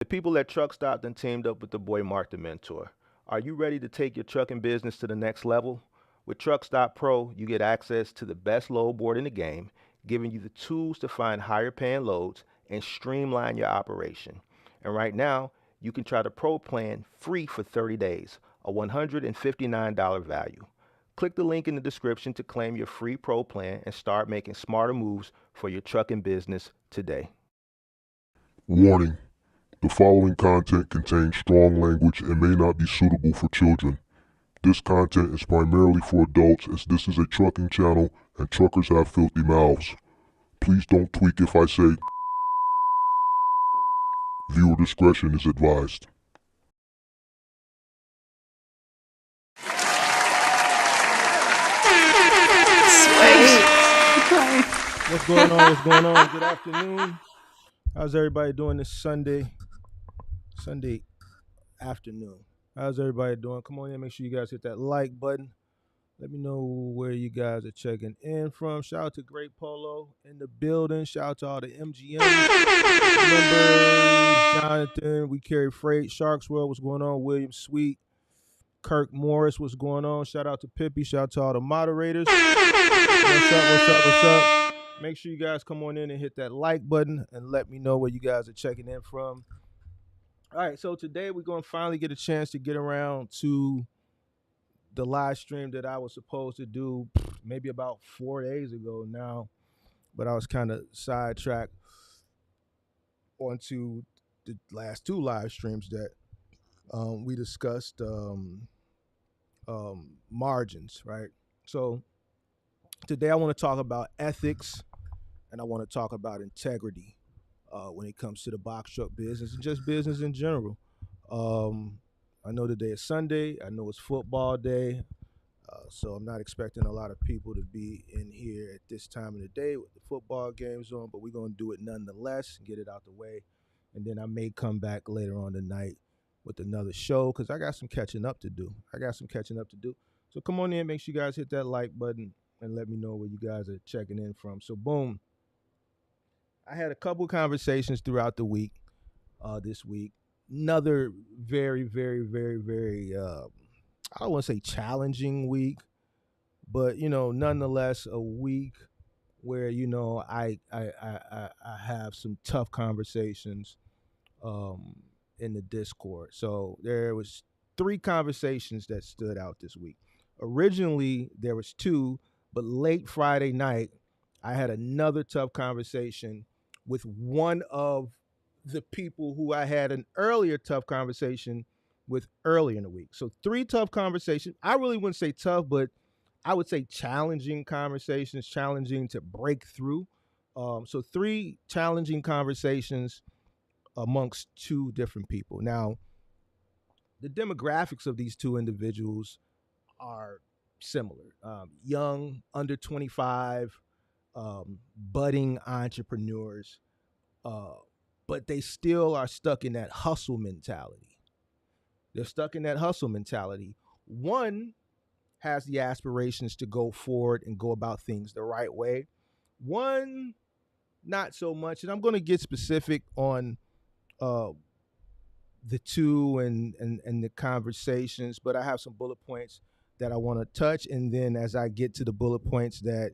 The people at Truck Stop then teamed up with the boy Mark the Mentor. Are you ready to take your trucking business to the next level? With Truck Stop Pro, you get access to the best load board in the game, giving you the tools to find higher paying loads and streamline your operation. And right now, you can try the Pro plan free for 30 days, a $159 value. Click the link in the description to claim your free Pro plan and start making smarter moves for your trucking business today. Warning: the following content contains strong language and may not be suitable for children. This content is primarily for adults, as this is a trucking channel and truckers have filthy mouths. Please don't tweak if I say. Viewer discretion is advised. What's going on? What's going on? Good afternoon. How's everybody doing this Sunday afternoon? How's everybody doing? Come on in, make sure you guys hit that like button. Let me know where you guys are checking in from. Shout out to Great Polo in the building. Shout out to all the MGM members. Jonathan, We Carry Freight. Sharks World, what's going on? William Sweet. Kirk Morris, what's going on? Shout out to Pippi. Shout out to all the moderators. What's up? Make sure you guys come on in and hit that like button and let me know where you guys are checking in from. All right, so today we're going to finally get a chance to get around to the live stream that I was supposed to do maybe about 4 days ago now, but I was kind of sidetracked onto the last two live streams that we discussed margins, right? So today I want to talk about ethics and I want to talk about integrity when it comes to the box truck business and just business in general. I know today is Sunday. I know it's football day. So I'm not expecting a lot of people to be in here at this time of the day with the football games on, but we're going to do it nonetheless and get it out the way. And then I may come back later on tonight with another show because I got some catching up to do. So come on in, make sure you guys hit that like button and let me know where you guys are checking in from. So boom, I had a couple conversations throughout the week, this week. Another very, very, very, very, I don't want to say challenging week, but nonetheless a week where I have some tough conversations um, in the Discord. So there was three conversations that stood out this week. Originally there was two, but late Friday night I had another tough conversation with one of the people who I had an earlier tough conversation with earlier in the week. So three tough conversations. I really wouldn't say tough, but I would say challenging conversations, challenging to break through. So three challenging conversations amongst two different people. Now, the demographics of these two individuals are similar: young, under 25, budding entrepreneurs, uh, but they still are stuck in that hustle mentality. They're stuck in that hustle mentality. One has the aspirations to go forward and go about things the right way. One, not so much. And I'm going to get specific on uh, the two and the conversations, but I have some bullet points that I want to touch, and then as I get to the bullet points that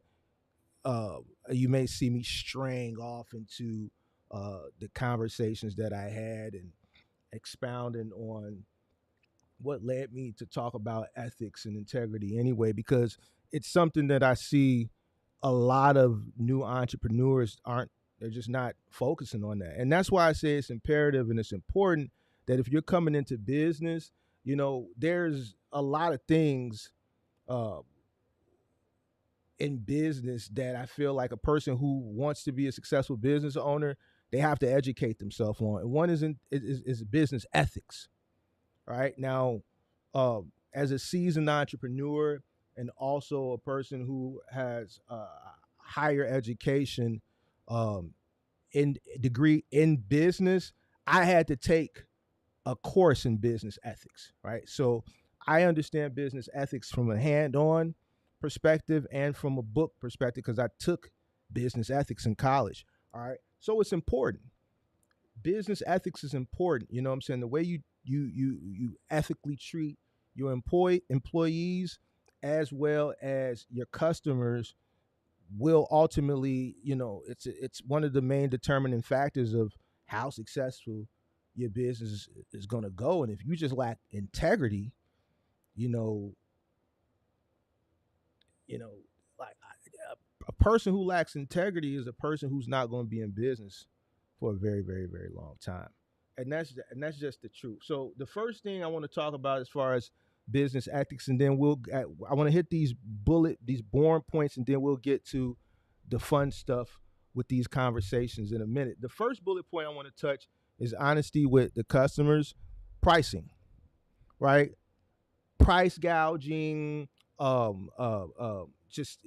uh, you may see me straying off into the conversations that I had and expounding on what led me to talk about ethics and integrity anyway, because it's something that I see a lot of new entrepreneurs aren't, they're just not focusing on that. And that's why I say it's imperative and it's important that if you're coming into business, there's a lot of things uh, in business that I feel like a person who wants to be a successful business owner, they have to educate themselves on. And one is business ethics. Right now, as a seasoned entrepreneur and also a person who has higher education in degree in business, I had to take a course in business ethics. Right, so I understand business ethics from a hand-on perspective and from a book perspective because I took business ethics in college. All right, so it's important. Business ethics is important. You know what I'm saying? The way you ethically treat your employees as well as your customers will ultimately, it's one of the main determining factors of how successful your business is going to go. And if you just lack integrity, you know, like a person who lacks integrity is a person who's not going to be in business for a very, very, very long time. And that's just the truth. So the first thing I want to talk about as far as business ethics, and then I want to hit these boring points, and then we'll get to the fun stuff with these conversations in a minute. The first bullet point I want to touch is honesty with the customers, pricing, right? Price gouging, just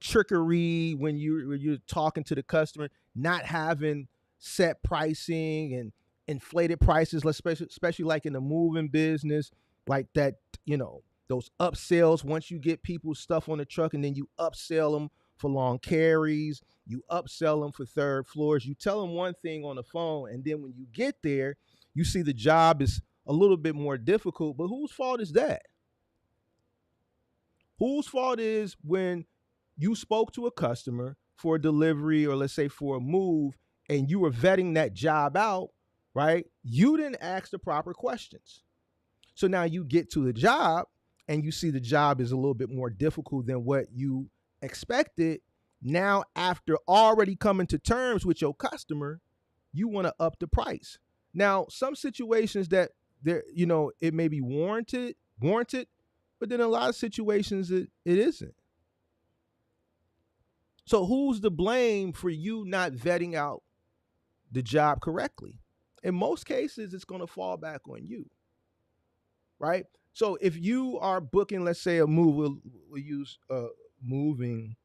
trickery when you're talking to the customer, not having set pricing and inflated prices, especially like in the moving business, like that, those upsells. Once you get people's stuff on the truck and then you upsell them for long carries, you upsell them for third floors. You tell them one thing on the phone, and then when you get there, you see the job is a little bit more difficult. But whose fault is that? Whose fault is when you spoke to a customer for a delivery or let's say for a move and you were vetting that job out, right? You didn't ask the proper questions. So now you get to the job and you see the job is a little bit more difficult than what you expected. Now, after already coming to terms with your customer, you want to up the price. Now, some situations that it may be warranted, but then a lot of situations it isn't. So who's to blame for you not vetting out the job correctly? In most cases, it's going to fall back on you, right? So if you are booking, let's say a move, we'll use moving,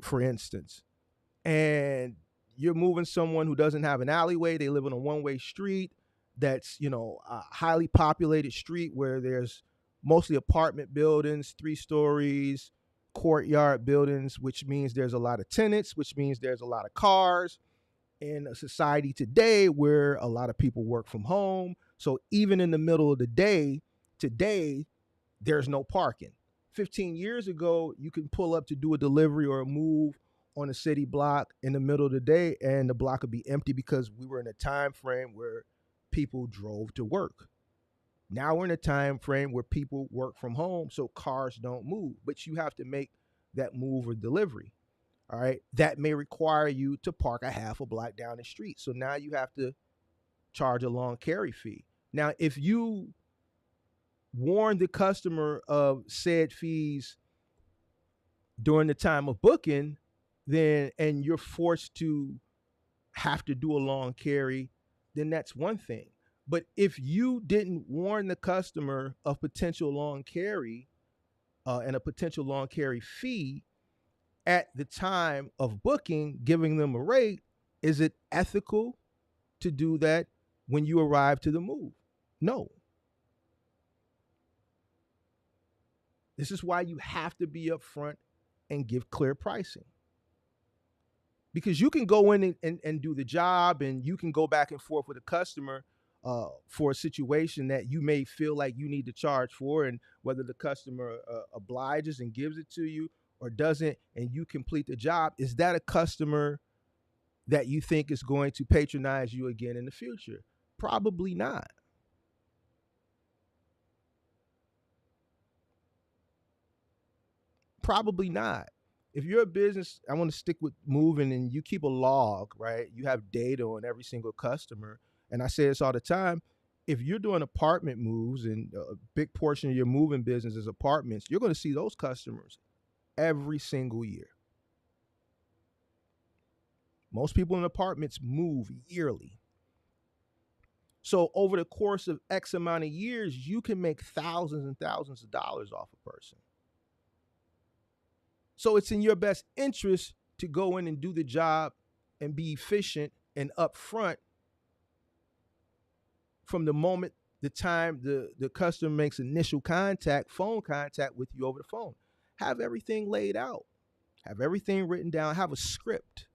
for instance, and you're moving someone who doesn't have an alleyway. They live on a one-way street that's, a highly populated street where there's mostly apartment buildings, 3 stories, courtyard buildings, which means there's a lot of tenants, which means there's a lot of cars in a society today where a lot of people work from home. So even in the middle of the day, today, there's no parking. 15 years ago, you can pull up to do a delivery or a move on a city block in the middle of the day, and the block would be empty because we were in a time frame where people drove to work. Now we're in a time frame where people work from home, so cars don't move, but you have to make that move or delivery. All right. That may require you to park a half a block down the street. So now you have to charge a long carry fee. Now, if you warn the customer of said fees during the time of booking, then and you're forced to have to do a long carry, then that's one thing. But if you didn't warn the customer of potential long carry and a potential long carry fee at the time of booking, giving them a rate, is it ethical to do that when you arrive to the move? No. This is why you have to be upfront and give clear pricing. Because you can go in and do the job, and you can go back and forth with a customer for a situation that you may feel like you need to charge for, and whether the customer obliges and gives it to you or doesn't, and you complete the job, is that a customer that you think is going to patronize you again in the future? Probably not. Probably not. If you're a business, I want to stick with moving, and you keep a log, right? You have data on every single customer. And I say this all the time. If you're doing apartment moves, and a big portion of your moving business is apartments, you're going to see those customers every single year. Most people in apartments move yearly. So over the course of X amount of years, you can make thousands and thousands of dollars off a person. So it's in your best interest to go in and do the job and be efficient and upfront from the moment, the time the customer makes initial contact, phone contact with you over the phone. Have everything laid out. Have everything written down. Have a script.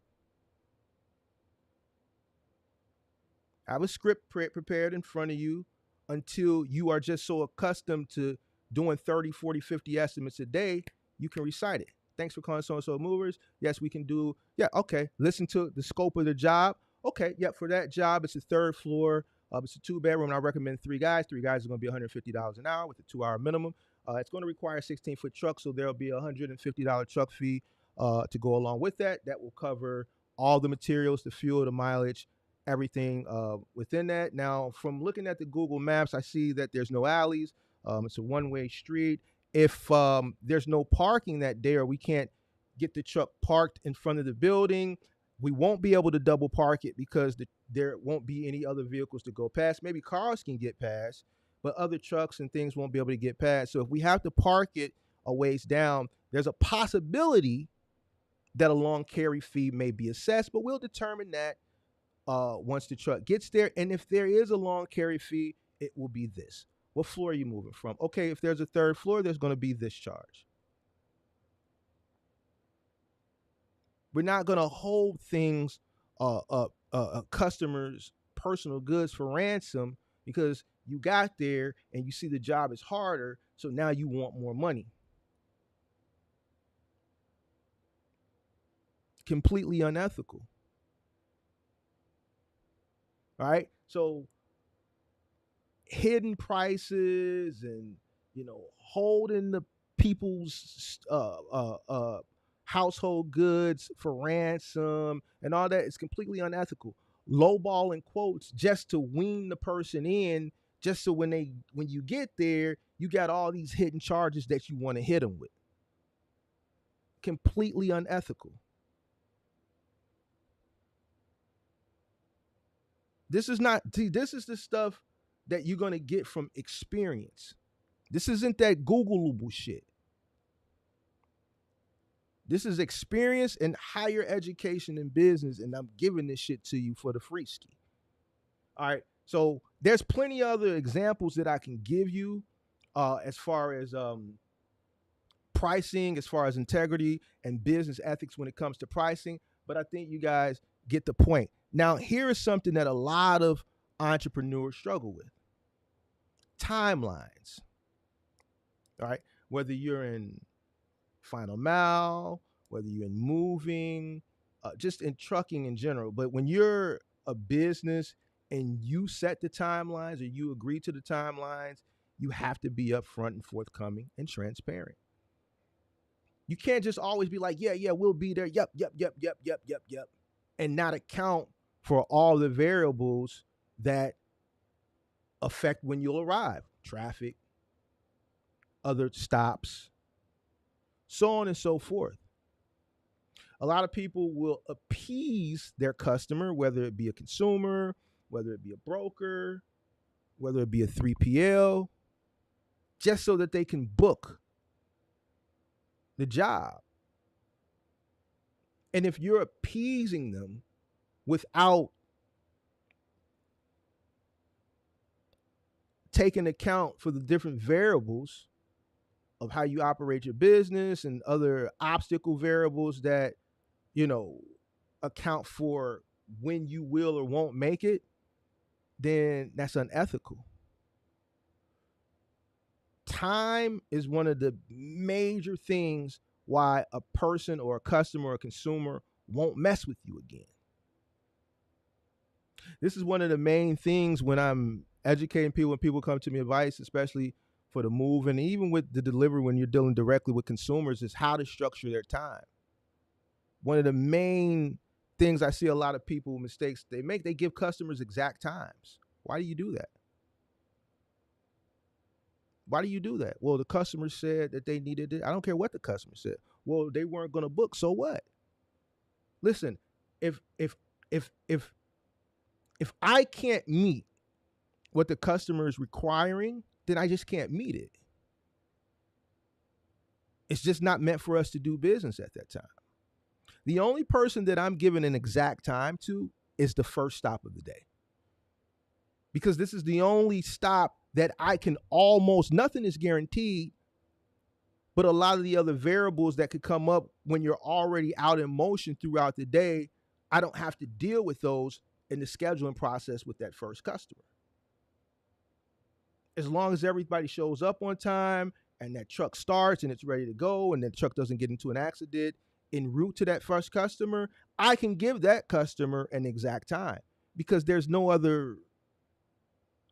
Have a script prepared in front of you until you are just so accustomed to doing 30, 40, 50 estimates a day, you can recite it. Thanks for calling so-and-so movers. Yes, we can do, yeah, okay. Listen to the scope of the job. Okay, yep, for that job, it's a third floor. It's a 2-bedroom, and I recommend 3 guys. 3 guys are going to be $150 an hour with a 2-hour minimum. It's going to require a 16-foot truck, so there'll be a $150 truck fee to go along with that. That will cover all the materials, the fuel, the mileage, everything within that. Now, from looking at the Google Maps, I see that there's no alleys. It's a one-way street. If there's no parking that day, or we can't get the truck parked in front of the building, we won't be able to double park it because there won't be any other vehicles to go past. Maybe cars can get past, but other trucks and things won't be able to get past. So if we have to park it a ways down, there's a possibility that a long carry fee may be assessed, but we'll determine that once the truck gets there. And if there is a long carry fee, it will be this. What floor are you moving from? Okay, if there's a third floor, there's going to be this charge. We're not going to hold things, customers' personal goods for ransom because you got there and you see the job is harder, so now you want more money. Completely unethical. All right, so hidden prices and holding the people's household goods for ransom and all that is completely unethical. Lowballing quotes just to wean the person in, just so when you get there, you got all these hidden charges that you want to hit them with. Completely unethical. This is the stuff that you're going to get from experience. This isn't that Googleable shit. This is experience and higher education in business, and I'm giving this shit to you for the free ski. All right, so there's plenty of other examples that I can give you as far as pricing, as far as integrity and business ethics when it comes to pricing, but I think you guys get the point. Now, here is something that a lot of entrepreneurs struggle with. timelines. All right. Whether you're in final mile, whether you're in moving, just in trucking in general. But when you're a business and you set the timelines or you agree to the timelines, you have to be upfront and forthcoming and transparent. You can't just always be like, yeah, we'll be there. Yep. And not account for all the variables that affect when you'll arrive. Traffic, other stops, so on and so forth. A lot of people will appease their customer, whether it be a consumer, whether it be a broker, whether it be a 3PL, just so that they can book the job. And if you're appeasing them without taking account for the different variables of how you operate your business and other obstacle variables that, account for when you will or won't make it, then that's unethical. Time is one of the major things why a person or a customer or a consumer won't mess with you again. This is one of the main things when I'm educating people, when people come to me advice, especially for the move and even with the delivery when you're dealing directly with consumers, is how to structure their time. One of the main things I see a lot of people mistakes they make, they give customers exact times. Why do you do that? Why do you do that? Well, the customer said that they needed it. I don't care what the customer said. Well, they weren't going to book, so what? Listen, if I can't meet what the customer is requiring, then I just can't meet it. It's just not meant for us to do business at that time. The only person that I'm giving an exact time to is the first stop of the day. Because this is the only stop that I can almost, nothing is guaranteed, but a lot of the other variables that could come up when you're already out in motion throughout the day, I don't have to deal with those in the scheduling process with that first customer. As long as everybody shows up on time and that truck starts and it's ready to go and that truck doesn't get into an accident en route to that first customer, I can give that customer an exact time because there's no other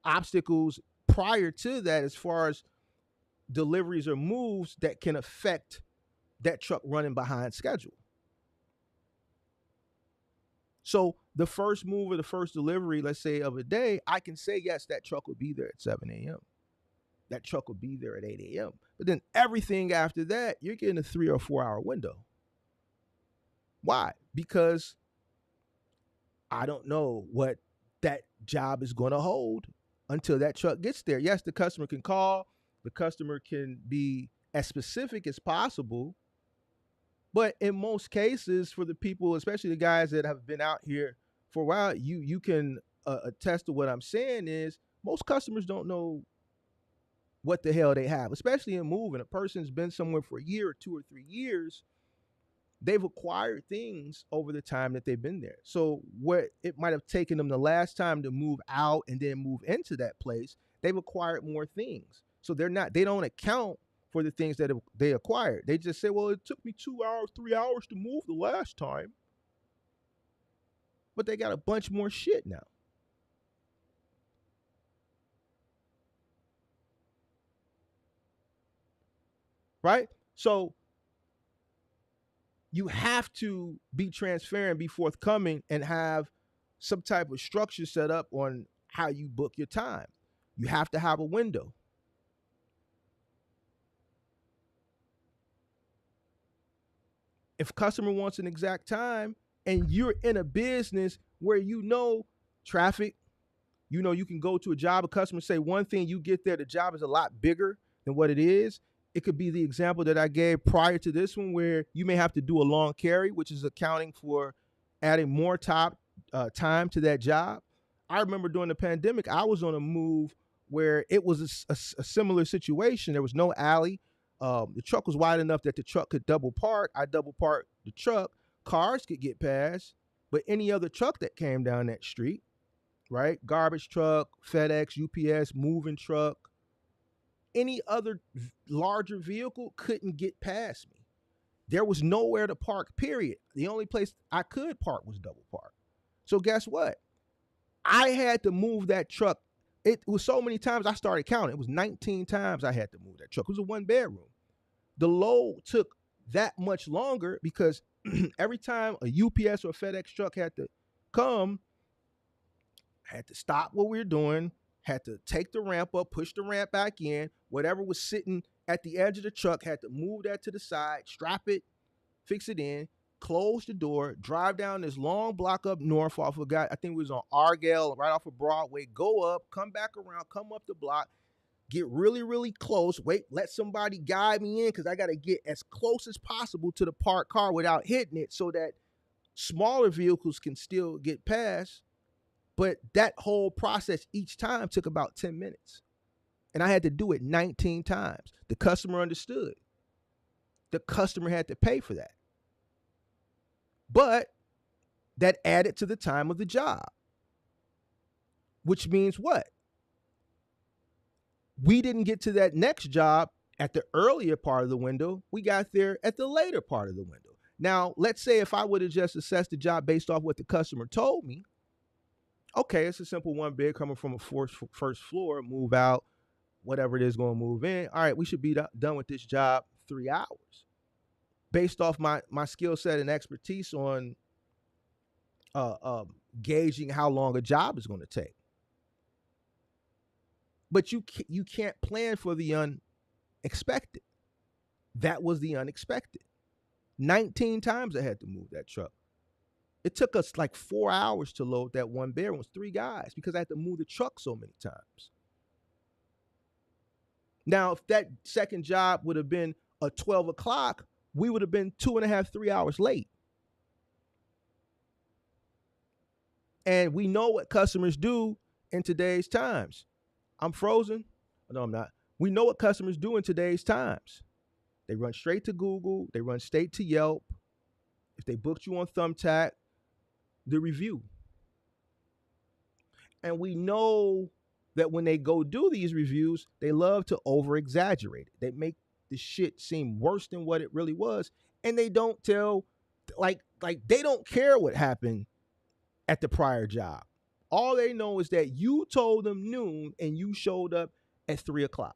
obstacles prior to that as far as deliveries or moves that can affect that truck running behind schedule. So the first move or the first delivery, let's say, of a day, I can say, yes, that truck will be there at 7 a.m. That truck will be there at 8 a.m. But then everything after that, you're getting a 3 or 4 hour window. Why? Because I don't know what that job is going to hold until that truck gets there. Yes, the customer can call. The customer can be as specific as possible. But in most cases, for the people, especially the guys that have been out here for a while, you can attest to what I'm saying is most customers don't know what the hell they have, especially in moving. A person's been somewhere for a year or 2 or 3 years. They've acquired things over the time that they've been there. So what it might have taken them the last time to move out and then move into that place, they've acquired more things. So they don't account for the things that they acquired. They just say, well, it took me 2 hours, 3 hours to move the last time. But they got a bunch more shit now. Right? So you have to be transparent, be forthcoming, and have some type of structure set up on how you book your time. You have to have a window. If a customer wants an exact time and you're in a business where traffic, you can go to a job, a customer say one thing, you get there, the job is a lot bigger than what it is. It could be the example that I gave prior to this one where you may have to do a long carry, which is accounting for adding more time to that job. I remember during the pandemic, I was on a move where it was a similar situation. There was no alley. The truck was wide enough that the truck could double park. I double parked the truck. Cars could get past, but any other truck that came down that street, right? Garbage truck, FedEx, UPS, moving truck, any other larger vehicle couldn't get past me. There was nowhere to park, period. The only place I could park was double park. So guess what? I had to move that truck. It was so many times I started counting. It was 19 times I had to move that truck. It was a 1 bedroom. The load took that much longer because every time a UPS or a FedEx truck had to come, I had to stop what we were doing, had to take the ramp up, push the ramp back in. Whatever was sitting at the edge of the truck, had to move that to the side, strap it, fix it in, close the door, drive down this long block up north off of, I think it was on Argyle, right off of Broadway, go up, come back around, come up the block, get really, really close, wait, let somebody guide me in because I got to get as close as possible to the parked car without hitting it so that smaller vehicles can still get past. But that whole process each time took about 10 minutes. And I had to do it 19 times. The customer understood. The customer had to pay for that. But that added to the time of the job. Which means what? We didn't get to that next job at the earlier part of the window. We got there at the later part of the window. Now, let's say if I would have just assessed the job based off what the customer told me, okay, it's a simple 1 bed coming from a first floor, move out, whatever it is going to move in. All right, we should be done with this job 3 hours. Based off my skill set and expertise on gauging how long a job is going to take. But you can't plan for the unexpected. That was the unexpected. 19 times I had to move that truck. It took us like 4 hours to load that 1 bedroom. It was 3 guys because I had to move the truck so many times. Now, if that second job would have been at 12 o'clock, we would have been 2.5, 3 hours late. And we know what customers do in today's times. I'm frozen. No, I'm not. We know what customers do in today's times. They run straight to Google. They run straight to Yelp. If they booked you on Thumbtack, the review. And we know that when they go do these reviews, they love to over exaggerate it. They make the shit seem worse than what it really was. And they don't tell, like they don't care what happened at the prior job. All they know is that you told them noon and you showed up at 3 o'clock.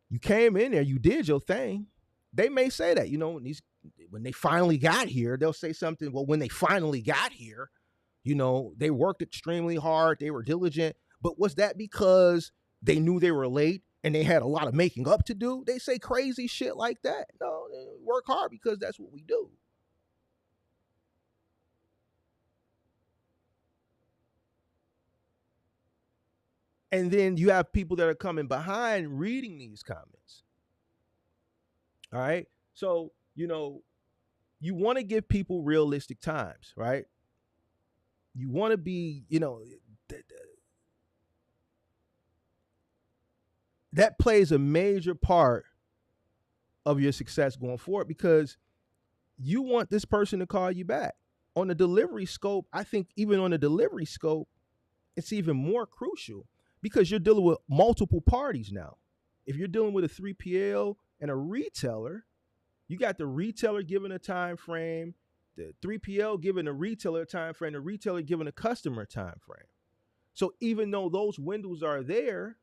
You came in there, you did your thing. They may say that, when they finally got here, they'll say something. Well, when they finally got here, they worked extremely hard. They were diligent. But was that because they knew they were late and they had a lot of making up to do? They say crazy shit like that. No, they work hard because that's what we do. And then you have people that are coming behind reading these comments. All right. So, you want to give people realistic times, right? You want to be, that plays a major part of your success going forward because you want this person to call you back. On the delivery scope, I think even on the delivery scope, it's even more crucial because you're dealing with multiple parties now. If you're dealing with a 3PL and a retailer, you got the retailer giving a time frame, the 3PL giving the retailer a time frame, the retailer giving a customer a time frame. So even though those windows are there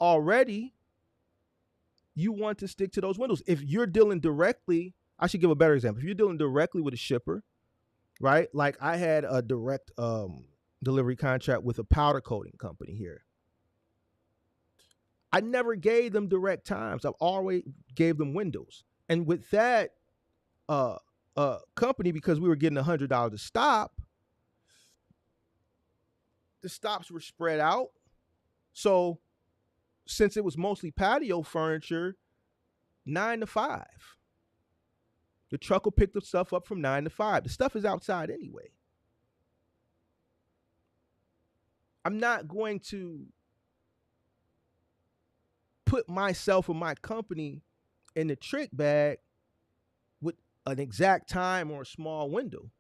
already, you want to stick to those windows. If you're dealing directly, I should give a better example. If you're dealing directly with a shipper, right? Like I had a direct delivery contract with a powder coating company here. I never gave them direct times. I've always gave them windows. And with that company, because we were getting $100 a stop, the stops were spread out. So since it was mostly patio furniture, 9 to 5. The truck will pick the stuff up from 9 to 5. The stuff is outside anyway. I'm not going to put myself or my company in the trick bag with an exact time or a small window.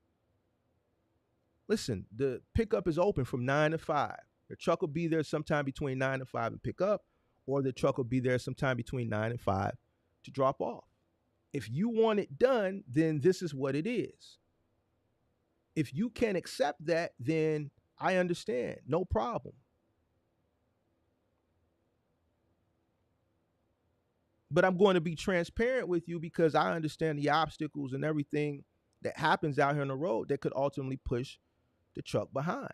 Listen, the pickup is open from 9 to 5. The truck will be there sometime between 9 and 5 and pick up, or the truck will be there sometime between 9 and 5 to drop off. If you want it done, then this is what it is. If you can't accept that, then I understand. No problem. But I'm going to be transparent with you because I understand the obstacles and everything that happens out here on the road that could ultimately push the truck behind,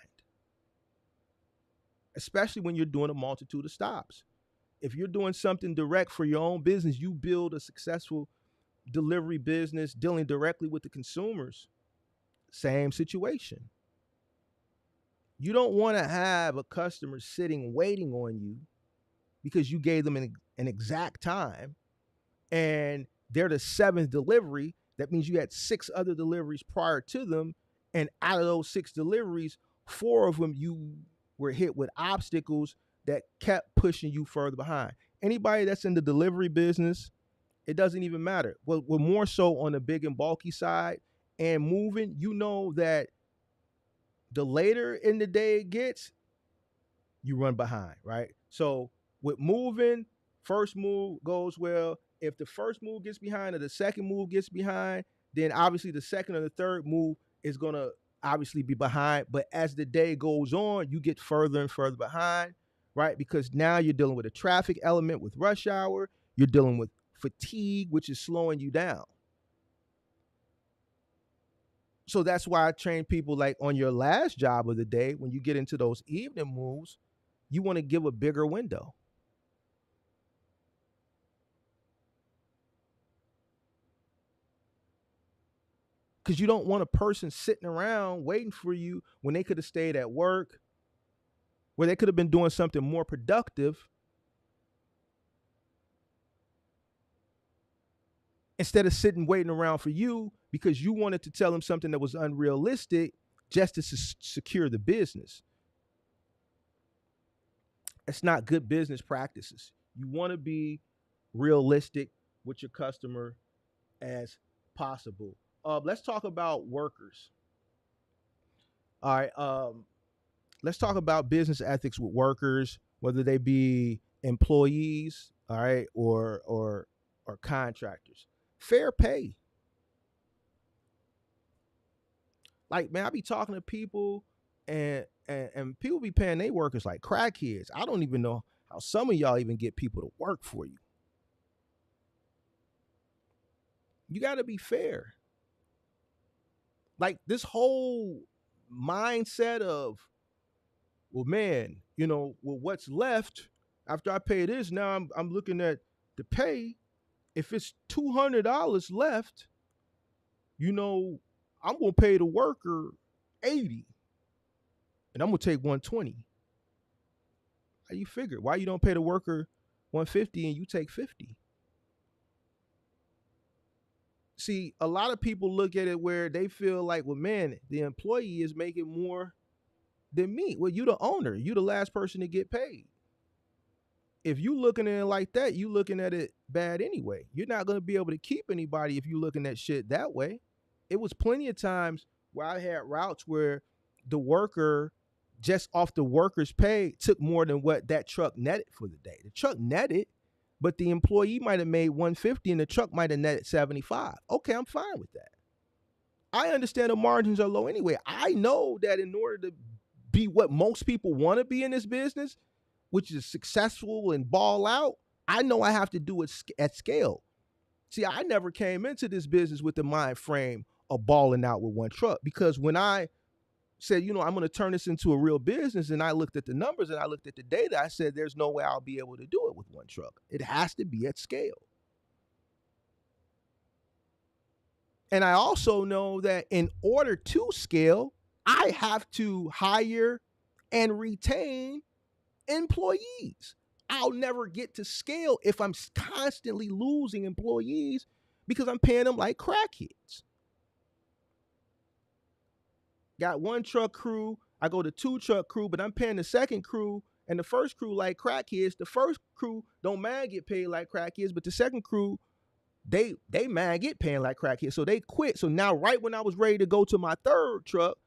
especially when you're doing a multitude of stops. If you're doing something direct for your own business, you build a successful delivery business dealing directly with the consumers, same situation. You don't want to have a customer sitting waiting on you because you gave them an exact time and they're the 7th delivery. That means you had 6 other deliveries prior to them. And out of those 6 deliveries, 4 of them you were hit with obstacles that kept pushing you further behind. Anybody that's in the delivery business, it doesn't even matter. Well, we're more so on the big and bulky side and moving. You know that the later in the day it gets, you run behind, right? So with moving, first move goes well. If the first move gets behind or the second move gets behind, then obviously the second or the third move is going to obviously be behind. But as the day goes on, you get further and further behind, right? Because now you're dealing with a traffic element with rush hour. You're dealing with fatigue, which is slowing you down. So that's why I train people like on your last job of the day, when you get into those evening moves, you want to give a bigger window. Because you don't want a person sitting around waiting for you when they could have stayed at work, where they could have been doing something more productive, instead of sitting waiting around for you because you wanted to tell them something that was unrealistic just to secure the business. It's not good business practices. You want to be realistic with your customer as possible. Let's talk about workers. All right. Let's talk about business ethics with workers, whether they be employees, all right, or contractors. Fair pay. Like, man, I be talking to people and people be paying their workers like crackheads. I don't even know how some of y'all even get people to work for you. You got to be fair. Like this whole mindset of, well, man, well, what's left after I pay this? Now I'm looking at the pay. If it's $200 left, I'm gonna pay the worker 80, and I'm gonna take 120. How you figure? Why you don't pay the worker 150 and you take 50? See, a lot of people look at it where they feel like, well, man, the employee is making more than me. Well, you the owner. You the last person to get paid. If you looking at it like that, you looking at it bad anyway. You're not going to be able to keep anybody if you looking at shit that way. It was plenty of times where I had routes where the worker, just off the worker's pay, took more than what that truck netted for the day. The truck netted, but the employee might have made 150 and the truck might have netted 75. Okay, I'm fine with that. I understand the margins are low anyway. I know that in order to be what most people want to be in this business, which is successful and ball out, I know I have to do it at scale. See, I never came into this business with the mind frame of balling out with one truck, because when I said, I'm going to turn this into a real business, and I looked at the numbers and I looked at the data, I said, there's no way I'll be able to do it with one truck. It has to be at scale. And I also know that in order to scale, I have to hire and retain employees. I'll never get to scale if I'm constantly losing employees because I'm paying them like crackheads. Got one truck crew, I go to 2 truck crew, but I'm paying the second crew and the first crew like crackheads. The first crew don't mind get paid like crackheads, but the second crew, they mind get paying like crackheads. So they quit. So now right when I was ready to go to my third truck,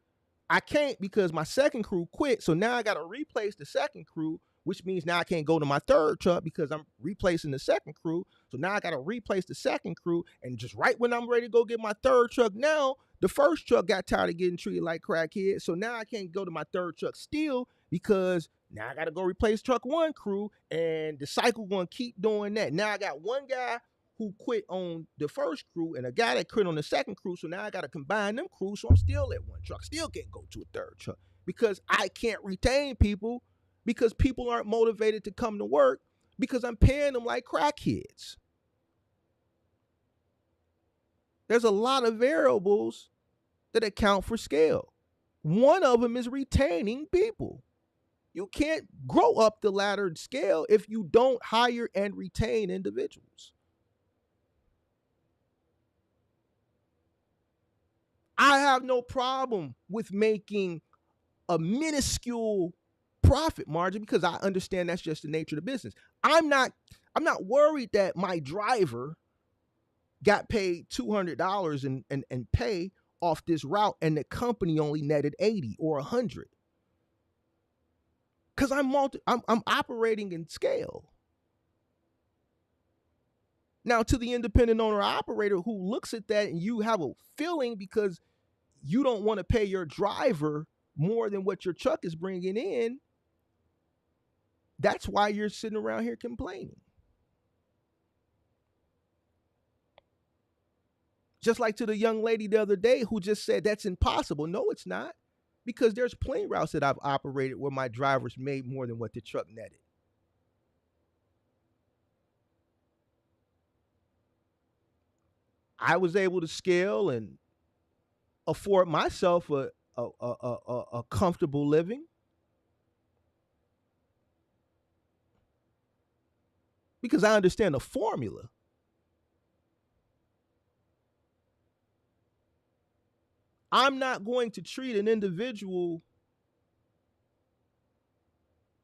I can't because my second crew quit. So now I got to replace the second crew, which means now I can't go to my third truck because I'm replacing the second crew. So now I got to replace the second crew. And just right when I'm ready to go get my third truck, now the first truck got tired of getting treated like crackheads. So now I can't go to my third truck still because now I got to go replace truck one crew. And the cycle going to keep doing that. Now I got one guy who quit on the first crew and a guy that quit on the second crew. So now I got to combine them crews. So I'm still at one truck. Still can't go to a third truck because I can't retain people because people aren't motivated to come to work because I'm paying them like crackheads. There's a lot of variables that account for scale. One of them is retaining people. You can't grow up the ladder scale if you don't hire and retain individuals. I have no problem with making a minuscule profit margin because I understand that's just the nature of the business. I'm not worried that my driver got paid $200 and pay off this route and the company only netted 80 or 100. Cuz I'm operating in scale. Now to the independent owner operator who looks at that and you have a feeling because you don't want to pay your driver more than what your truck is bringing in, that's why you're sitting around here complaining. Just like to the young lady the other day who just said that's impossible. No, it's not. Because there's plenty routes that I've operated where my drivers made more than what the truck netted. I was able to scale and afford myself a comfortable living because I understand the formula. I'm not going to treat an individual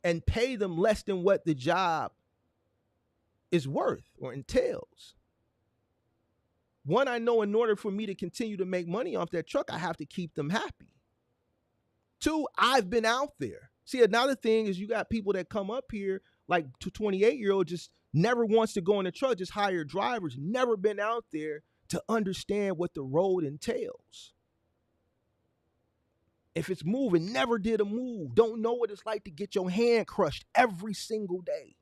and pay them less than what the job is worth or entails. One, I know in order for me to continue to make money off that truck, I have to keep them happy. Two, I've been out there. See, another thing is you got people that come up here, like 28-year-old just never wants to go in the truck, just hire drivers, never been out there to understand what the road entails. If it's moving, never did a move, don't know what it's like to get your hand crushed every single day.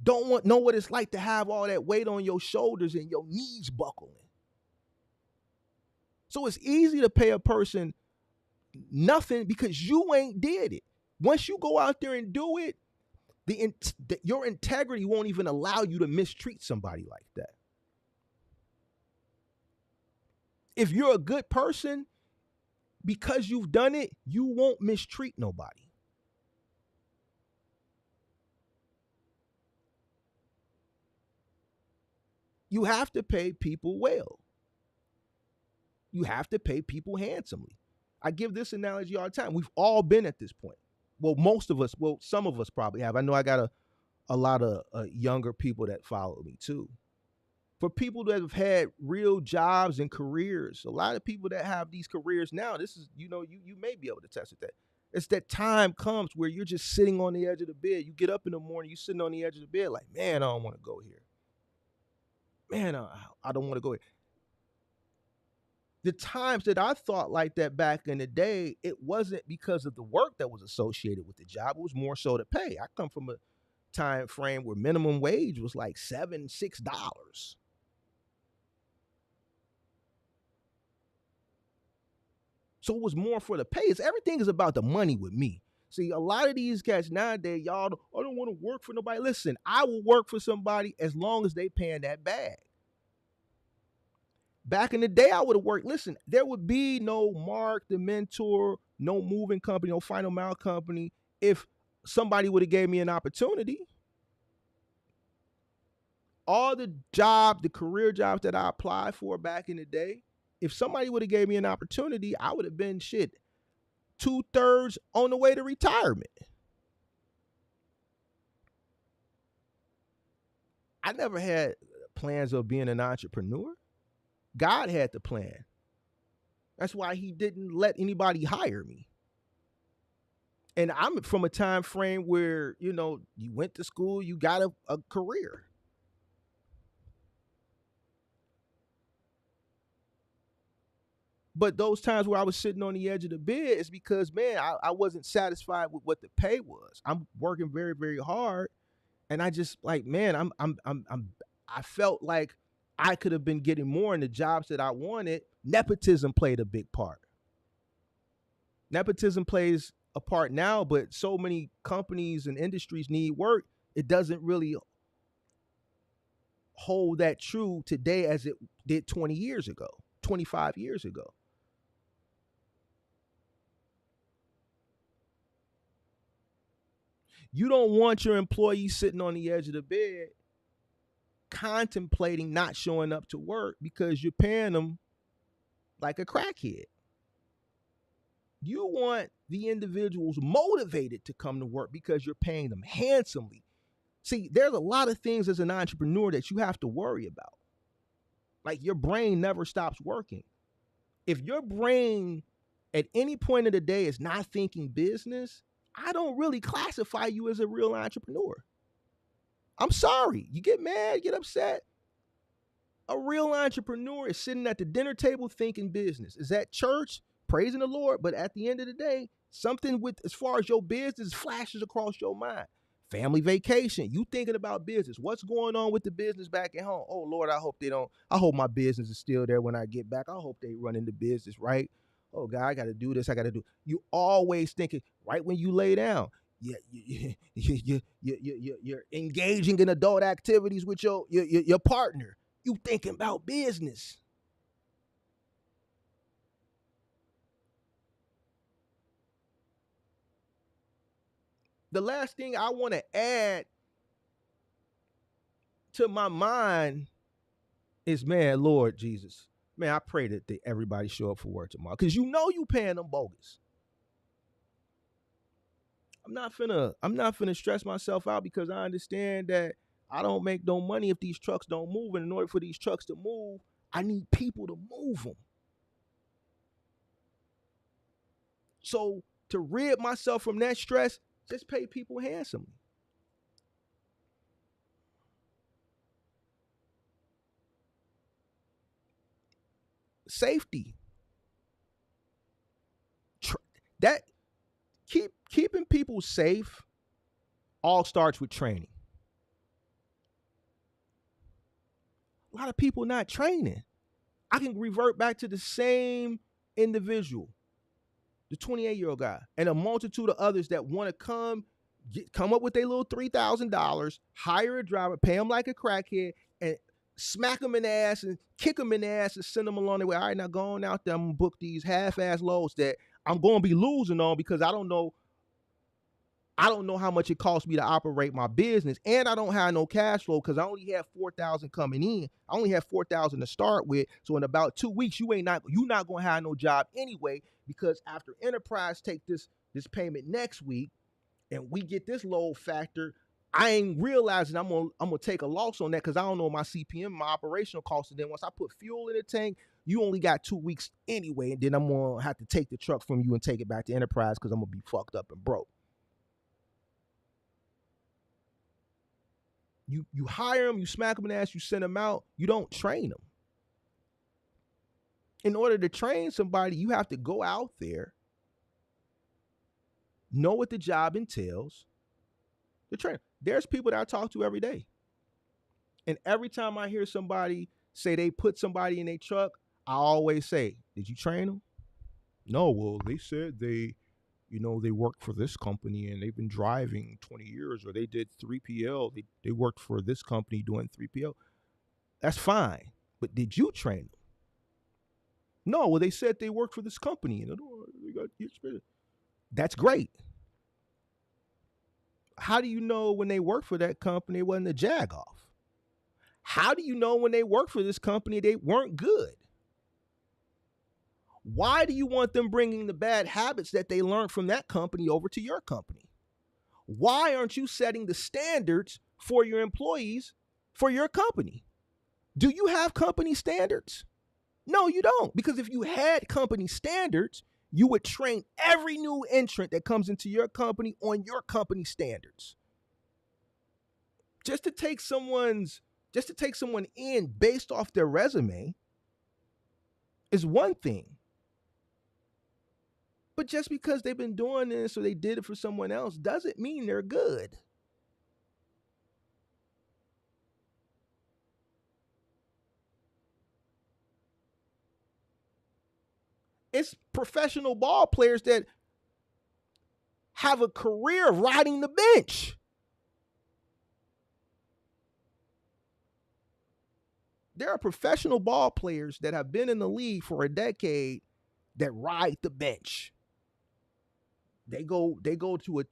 Don't know what it's like to have all that weight on your shoulders and your knees buckling. So it's easy to pay a person nothing because you ain't did it. Once you go out there and do it, your integrity won't even allow you to mistreat somebody like that. If you're a good person, because you've done it, you won't mistreat nobody. You have to pay people well. You have to pay people handsomely. I give this analogy all the time. We've all been at this point. Well, most of us, some of us probably have. I know I got a lot of younger people that follow me too. For people that have had real jobs and careers, a lot of people that have these careers now, this is, you may be able to test it that. It's that time comes where you're just sitting on the edge of the bed. You get up in the morning, you're sitting on the edge of the bed like, man, I don't want to go here. Man, I don't want to go here. The times that I thought like that back in the day, it wasn't because of the work that was associated with the job. It was more so the pay. I come from a time frame where minimum wage was like $7, $6. So it was more for the pay. Everything is about the money with me. See, a lot of these cats nowadays, y'all, I don't want to work for nobody. Listen, I will work for somebody as long as they paying that bag. Back in the day, I would have worked. Listen, there would be no Mark, the mentor, no moving company, no final mile company if somebody would have gave me an opportunity. All the jobs, the career jobs that I applied for back in the day, if somebody would have gave me an opportunity, I would have been 2/3 on the way to retirement. I never had plans of being an entrepreneur. God had the plan. That's why he didn't let anybody hire me. And I'm from a time frame where, you went to school, you got a career. But those times where I was sitting on the edge of the bed is because, man, I wasn't satisfied with what the pay was. I'm working very, very hard, and I just like, man, I felt like I could have been getting more in the jobs that I wanted. Nepotism played a big part. Nepotism plays a part now, but so many companies and industries need work. It doesn't really hold that true today as it did 20 years ago, 25 years ago. You don't want your employees sitting on the edge of the bed contemplating not showing up to work because you're paying them like a crackhead. You want the individuals motivated to come to work because you're paying them handsomely. See, there's a lot of things as an entrepreneur that you have to worry about. Like, your brain never stops working. If your brain at any point of the day is not thinking business, I don't really classify you as a real entrepreneur. I'm sorry. You get mad, get upset. A real entrepreneur is sitting at the dinner table thinking business. Is at church, praising the Lord, but at the end of the day, something with as far as your business flashes across your mind. Family vacation, you thinking about business. What's going on with the business back at home? Oh Lord, I hope my business is still there when I get back. I hope they running the business right. Oh God, I gotta do this, I gotta do. You always thinking right when you lay down. You're engaging in adult activities with your partner. You thinking about business. The last thing I want to add to my mind is, man, Lord Jesus, man, I pray that everybody show up for work tomorrow because you paying them bogus. I'm not finna stress myself out because I understand that I don't make no money if these trucks don't move, and in order for these trucks to move, I need people to move them. So to rid myself from that stress, just pay people handsomely. Safety. That keeping people safe all starts with training. A lot of people not training. I can revert back to the same individual, the 28-year-old guy, and a multitude of others that want to come up with their little $3,000, hire a driver, pay him like a crackhead, and smack them in the ass and kick them in the ass and send them along the way. All right, now go on out there, I'm gonna book these half-ass loads that I'm gonna be losing on because I don't know how much it costs me to operate my business, and I don't have no cash flow because I only have 4,000 coming in. I only have 4,000 to start with. So in about 2 weeks, you're not gonna have no job anyway, because after enterprise take this payment next week, and we get this load factor, I ain't realizing I'm gonna take a loss on that because I don't know my CPM, my operational costs. And then once I put fuel in the tank, you only got 2 weeks anyway, and then I'm gonna have to take the truck from you and take it back to enterprise because I'm gonna be fucked up and broke. You hire them, you smack them in the ass, you send them out. You don't train them. In order to train somebody, you have to go out there, know what the job entails, the train. There's people that I talk to every day. And every time I hear somebody say they put somebody in their truck, I always say, did you train them? No, well, they said they worked for this company and they've been driving 20 years, or they did 3PL. They worked for this company doing 3PL. That's fine. But did you train them? No, well, they said they worked for this company and they got experience. That's great. How do you know when they worked for that company it wasn't a jag-off? How do you know when they worked for this company they weren't good? Why do you want them bringing the bad habits that they learned from that company over to your company? Why aren't you setting the standards for your employees for your company? Do you have company standards? No, you don't. Because if you had company standards, you would train every new entrant that comes into your company on your company standards. Just to take someone in based off their resume is one thing. But just because they've been doing this or they did it for someone else doesn't mean they're good. It's professional ball players that have a career riding the bench. There are professional ball players that have been in the league for a decade that ride the bench. They go to a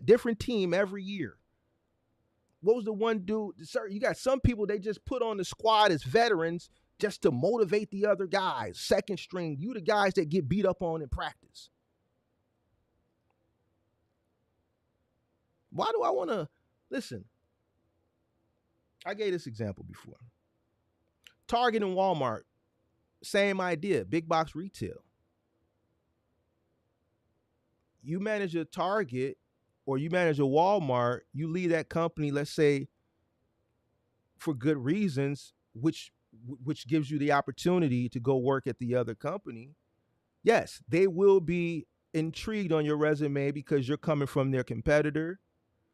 different team every year. What was the one dude? Sir, you got some people they just put on the squad as veterans just to motivate the other guys. Second string, you the guys that get beat up on in practice. Why do I want to listen? I gave this example before. Target and Walmart, same idea, big box retail. You manage a Target or you manage a Walmart, you leave that company, let's say, for good reasons, which gives you the opportunity to go work at the other company. Yes, they will be intrigued on your resume because you're coming from their competitor.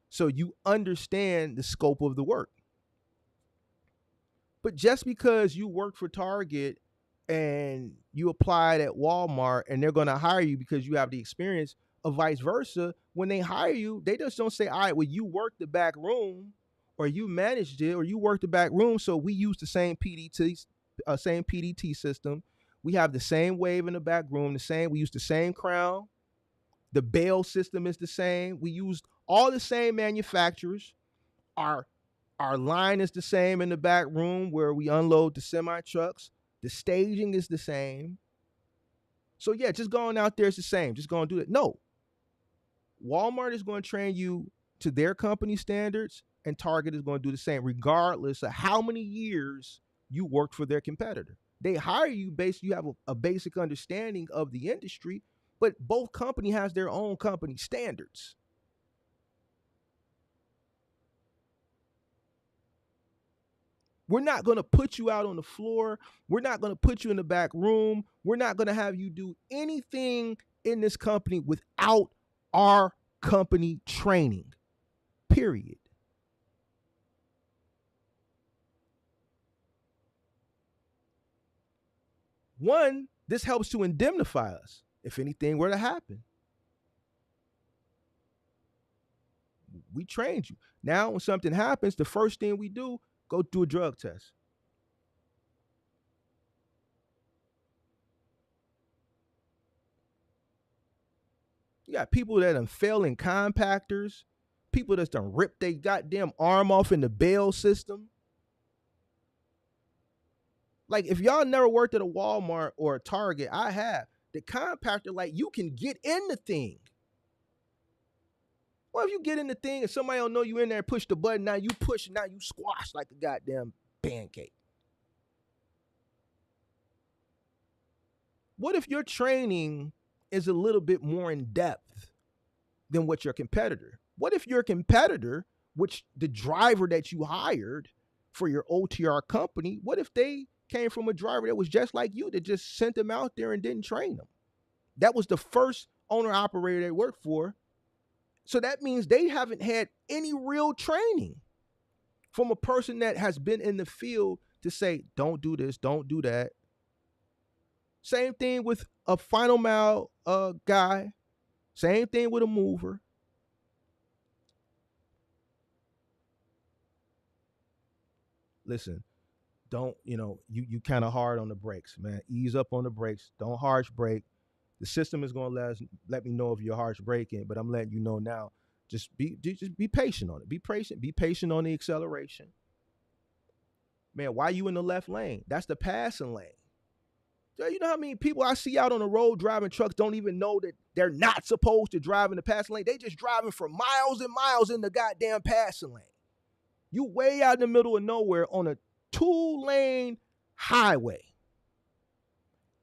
So you understand the scope of the work. But just because you work for Target and you applied at Walmart and they're going to hire you because you have the experience, or vice versa, when they hire you, they just don't say, all right, well, you worked the back room or you managed it or you worked the back room. So we use the same PDT system. We have the same wave in the back room, we use the same crown. The bail system is the same. We use all the same manufacturers. Our line is the same in the back room where we unload the semi trucks. The staging is the same. So yeah, just going out there is the same. Just going to do it. No. Walmart is going to train you to their company standards, and Target is going to do the same, regardless of how many years you worked for their competitor. They hire you based, you have a basic understanding of the industry, but both company has their own company standards. We're not going to put you out on the floor. We're not going to put you in the back room. We're not going to have you do anything in this company without our company training, period. One, this helps to indemnify us if anything were to happen. We trained you. Now, when something happens, the first thing we do, go do a drug test. You got people that done fell in compactors, people that's done ripped their goddamn arm off in the bail system. Like, if y'all never worked at a Walmart or a Target, I have. The compactor, like, you can get in the thing. Well, if you get in the thing and somebody don't know you in there and push the button, now you push and now you squash like a goddamn pancake. What if your training is a little bit more in depth than what your competitor? What if your competitor, which the driver that you hired for your OTR company, what if they came from a driver that was just like you, that just sent them out there and didn't train them? That was the first owner operator they worked for. So that means they haven't had any real training from a person that has been in the field to say, don't do this, don't do that. Same thing with a final mile guy. Same thing with a mover. Listen, don't, you kind of hard on the brakes, man. Ease up on the brakes. Don't harsh brake. The system is going to let me know if you're harsh braking, but I'm letting you know now. Just be patient on it. Be patient. Be patient on the acceleration. Man, why you in the left lane? That's the passing lane. You know how many people I see out on the road driving trucks don't even know that they're not supposed to drive in the passing lane? They just driving for miles and miles in the goddamn passing lane. You way out in the middle of nowhere on a 2-lane highway.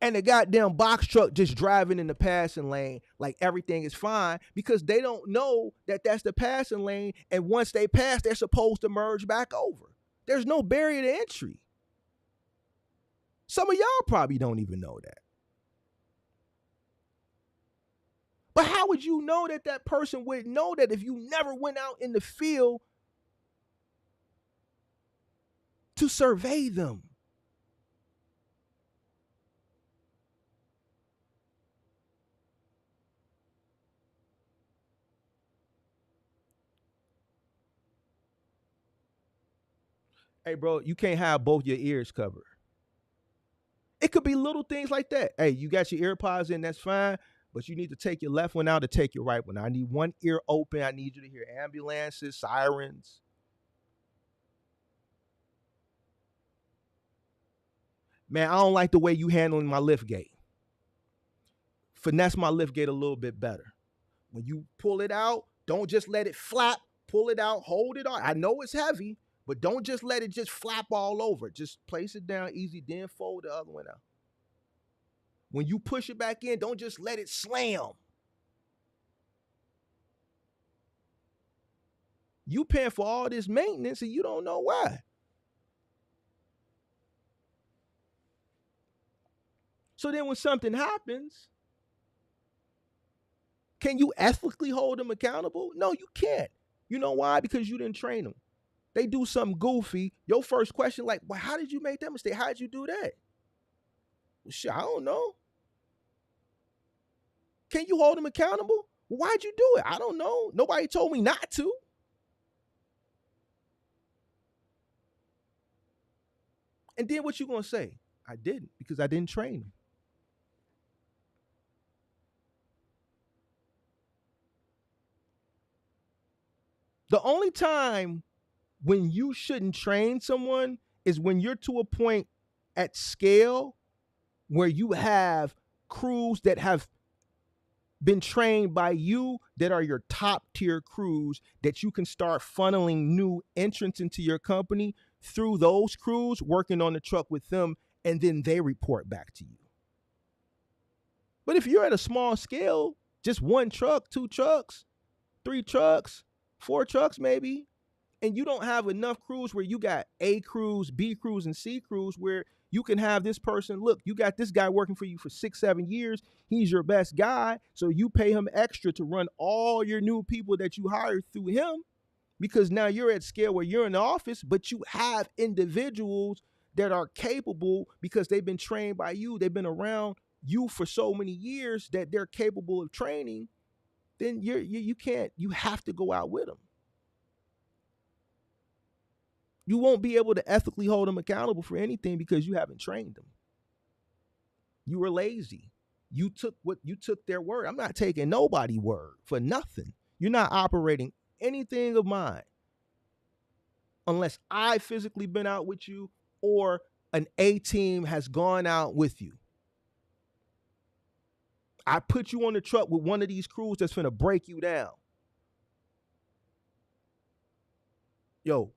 and the goddamn box truck just driving in the passing lane like everything is fine because they don't know that that's the passing lane, and once they pass, they're supposed to merge back over. There's no barrier to entry. Some of y'all probably don't even know that. But how would you know that that person would know that if you never went out in the field to survey them? Hey, bro, you can't have both your ears covered. It could be little things like that. Hey, you got your earpods in, that's fine, but you need to take your left one out to take your right one. I need one ear open. I need you to hear ambulances, sirens. Man, I don't like the way you handling my lift gate. Finesse my lift gate a little bit better. When you pull it out, don't just let it flap. Pull it out, hold it on. I know it's heavy, but don't just let it just flap all over. Just place it down easy, then fold the other one out. When you push it back in, don't just let it slam. You paying for all this maintenance and you don't know why. So then when something happens, can you ethically hold them accountable? No, you can't. You know why? Because you didn't train them. They do something goofy. Your first question, like, well, how did you make that mistake? How did you do that? Well, shit, I don't know. Can you hold them accountable? Well, why'd you do it? I don't know. Nobody told me not to. And then what you gonna say? I didn't because I didn't train them. The only time when you shouldn't train someone is when you're to a point at scale where you have crews that have been trained by you that are your top tier crews that you can start funneling new entrants into your company through those crews, working on the truck with them, and then they report back to you. But if you're at a small scale, just one truck, two trucks, three trucks, four trucks maybe, and you don't have enough crews where you got A crews, B crews, and C crews where you can have this person, look, you got this guy working for you for 6-7 years. He's your best guy. So you pay him extra to run all your new people that you hired through him, because now you're at scale where you're in the office, but you have individuals that are capable because they've been trained by you. They've been around you for so many years that they're capable of training. Then you can't, you have to go out with them. You won't be able to ethically hold them accountable for anything because you haven't trained them. You were lazy. You took their word. I'm not taking nobody's word for nothing. You're not operating anything of mine unless I physically been out with you or an A team has gone out with you. I put you on the truck with one of these crews that's finna break you down. Yo,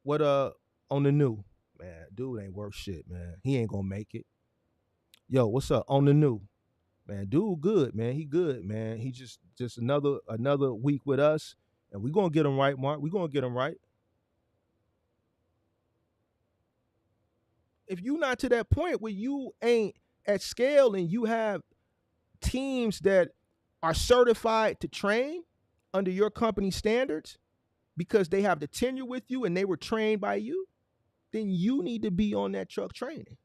what on the new? Man, dude ain't worth shit, man. He ain't gonna make it. Yo, what's up on the new? Man, dude good, man. He good, man. He just another week with us, and we gonna get him right, Mark. We gonna get him right. If you not to that point where you ain't at scale and you have teams that are certified to train under your company standards because they have the tenure with you and they were trained by you, then you need to be on that truck training.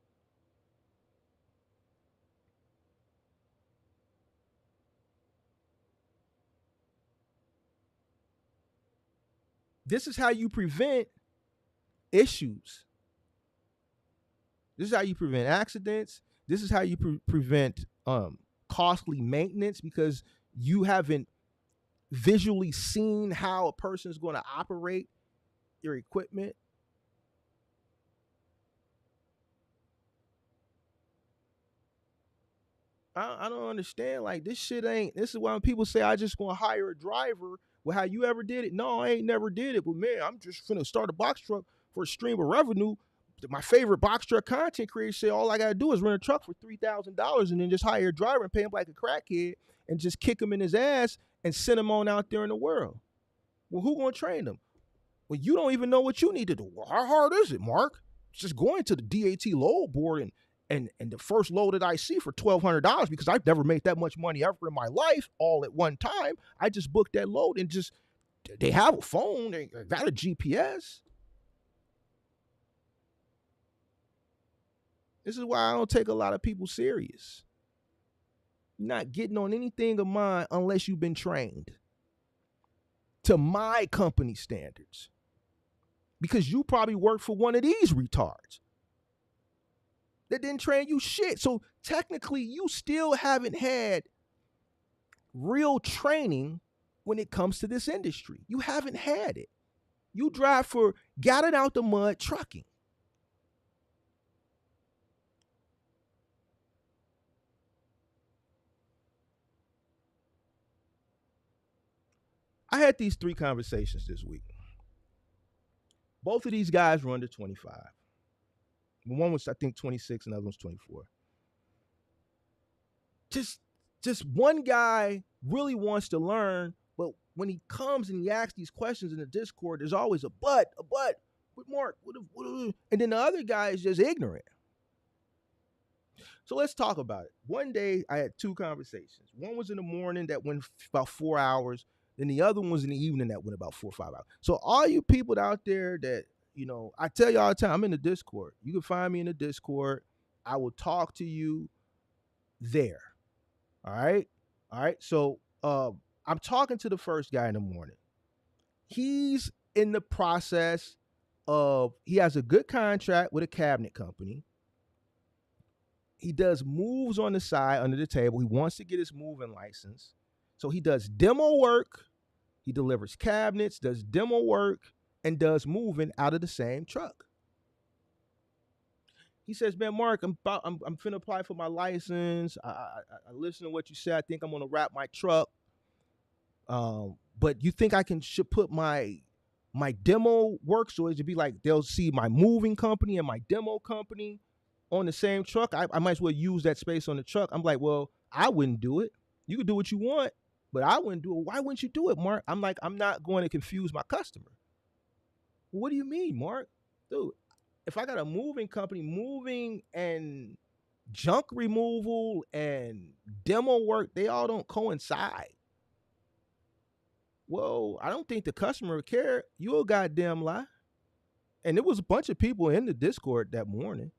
This is how you prevent issues. This is how you prevent accidents. This is how you prevent costly maintenance because you haven't visually seen how a person is going to operate your equipment. I don't understand. Like, this shit ain't. This is why when people say I just gonna hire a driver. Well, how you ever did it? No, I ain't never did it. But man, I'm just finna start a box truck for a stream of revenue. my favorite box truck content creators say all I gotta do is rent a truck for $3,000 and then just hire a driver and pay him like a crackhead and just kick him in his ass and send him on out there in the world. Well, who gonna train them? Well, you don't even know what you need to do. Well, how hard is it, Mark? It's just going to the DAT load board and the first load that I see for $1,200 because I've never made that much money ever in my life all at one time. I just booked that load and just they have a phone, they got a GPS. This is why I don't take a lot of people serious. You're not getting on anything of mine unless you've been trained to my company standards. Because you probably work for one of these retards that didn't train you shit. So technically, you still haven't had real training when it comes to this industry. You haven't had it. You drive for got it out the mud trucking. I had these 3 conversations this week. Both of these guys were under 25. One was, I think, 26, and the other one's 24. Just one guy really wants to learn, but when he comes and he asks these questions in the Discord, there's always a but. With Mark, and then the other guy is just ignorant. So let's talk about it. One day, I had 2 conversations. One was in the morning that went about 4 hours. Then the other one was in the evening that went about 4 or 5 hours. So all you people out there that, I tell you all the time, I'm in the Discord. You can find me in the Discord. I will talk to you there. All right. So I'm talking to the first guy in the morning. He's in the process of, he has a good contract with a cabinet company. He does moves on the side under the table. He wants to get his moving license. So he does demo work, he delivers cabinets, does demo work, and does moving out of the same truck. He says, man, Mark, I'm finna apply for my license. I listen to what you said. I think I'm gonna wrap my truck. But you think I should put my demo work so it should be like they'll see my moving company and my demo company on the same truck? I might as well use that space on the truck. I'm like, well, I wouldn't do it. You can do what you want, but I wouldn't do it. Why wouldn't you do it, Mark? I'm like, I'm not going to confuse my customer. What do you mean, Mark? Dude, if I got a moving company, moving and junk removal and demo work, they all don't coincide. Well, I don't think the customer would care. You a goddamn lie. And there was a bunch of people in the Discord that morning.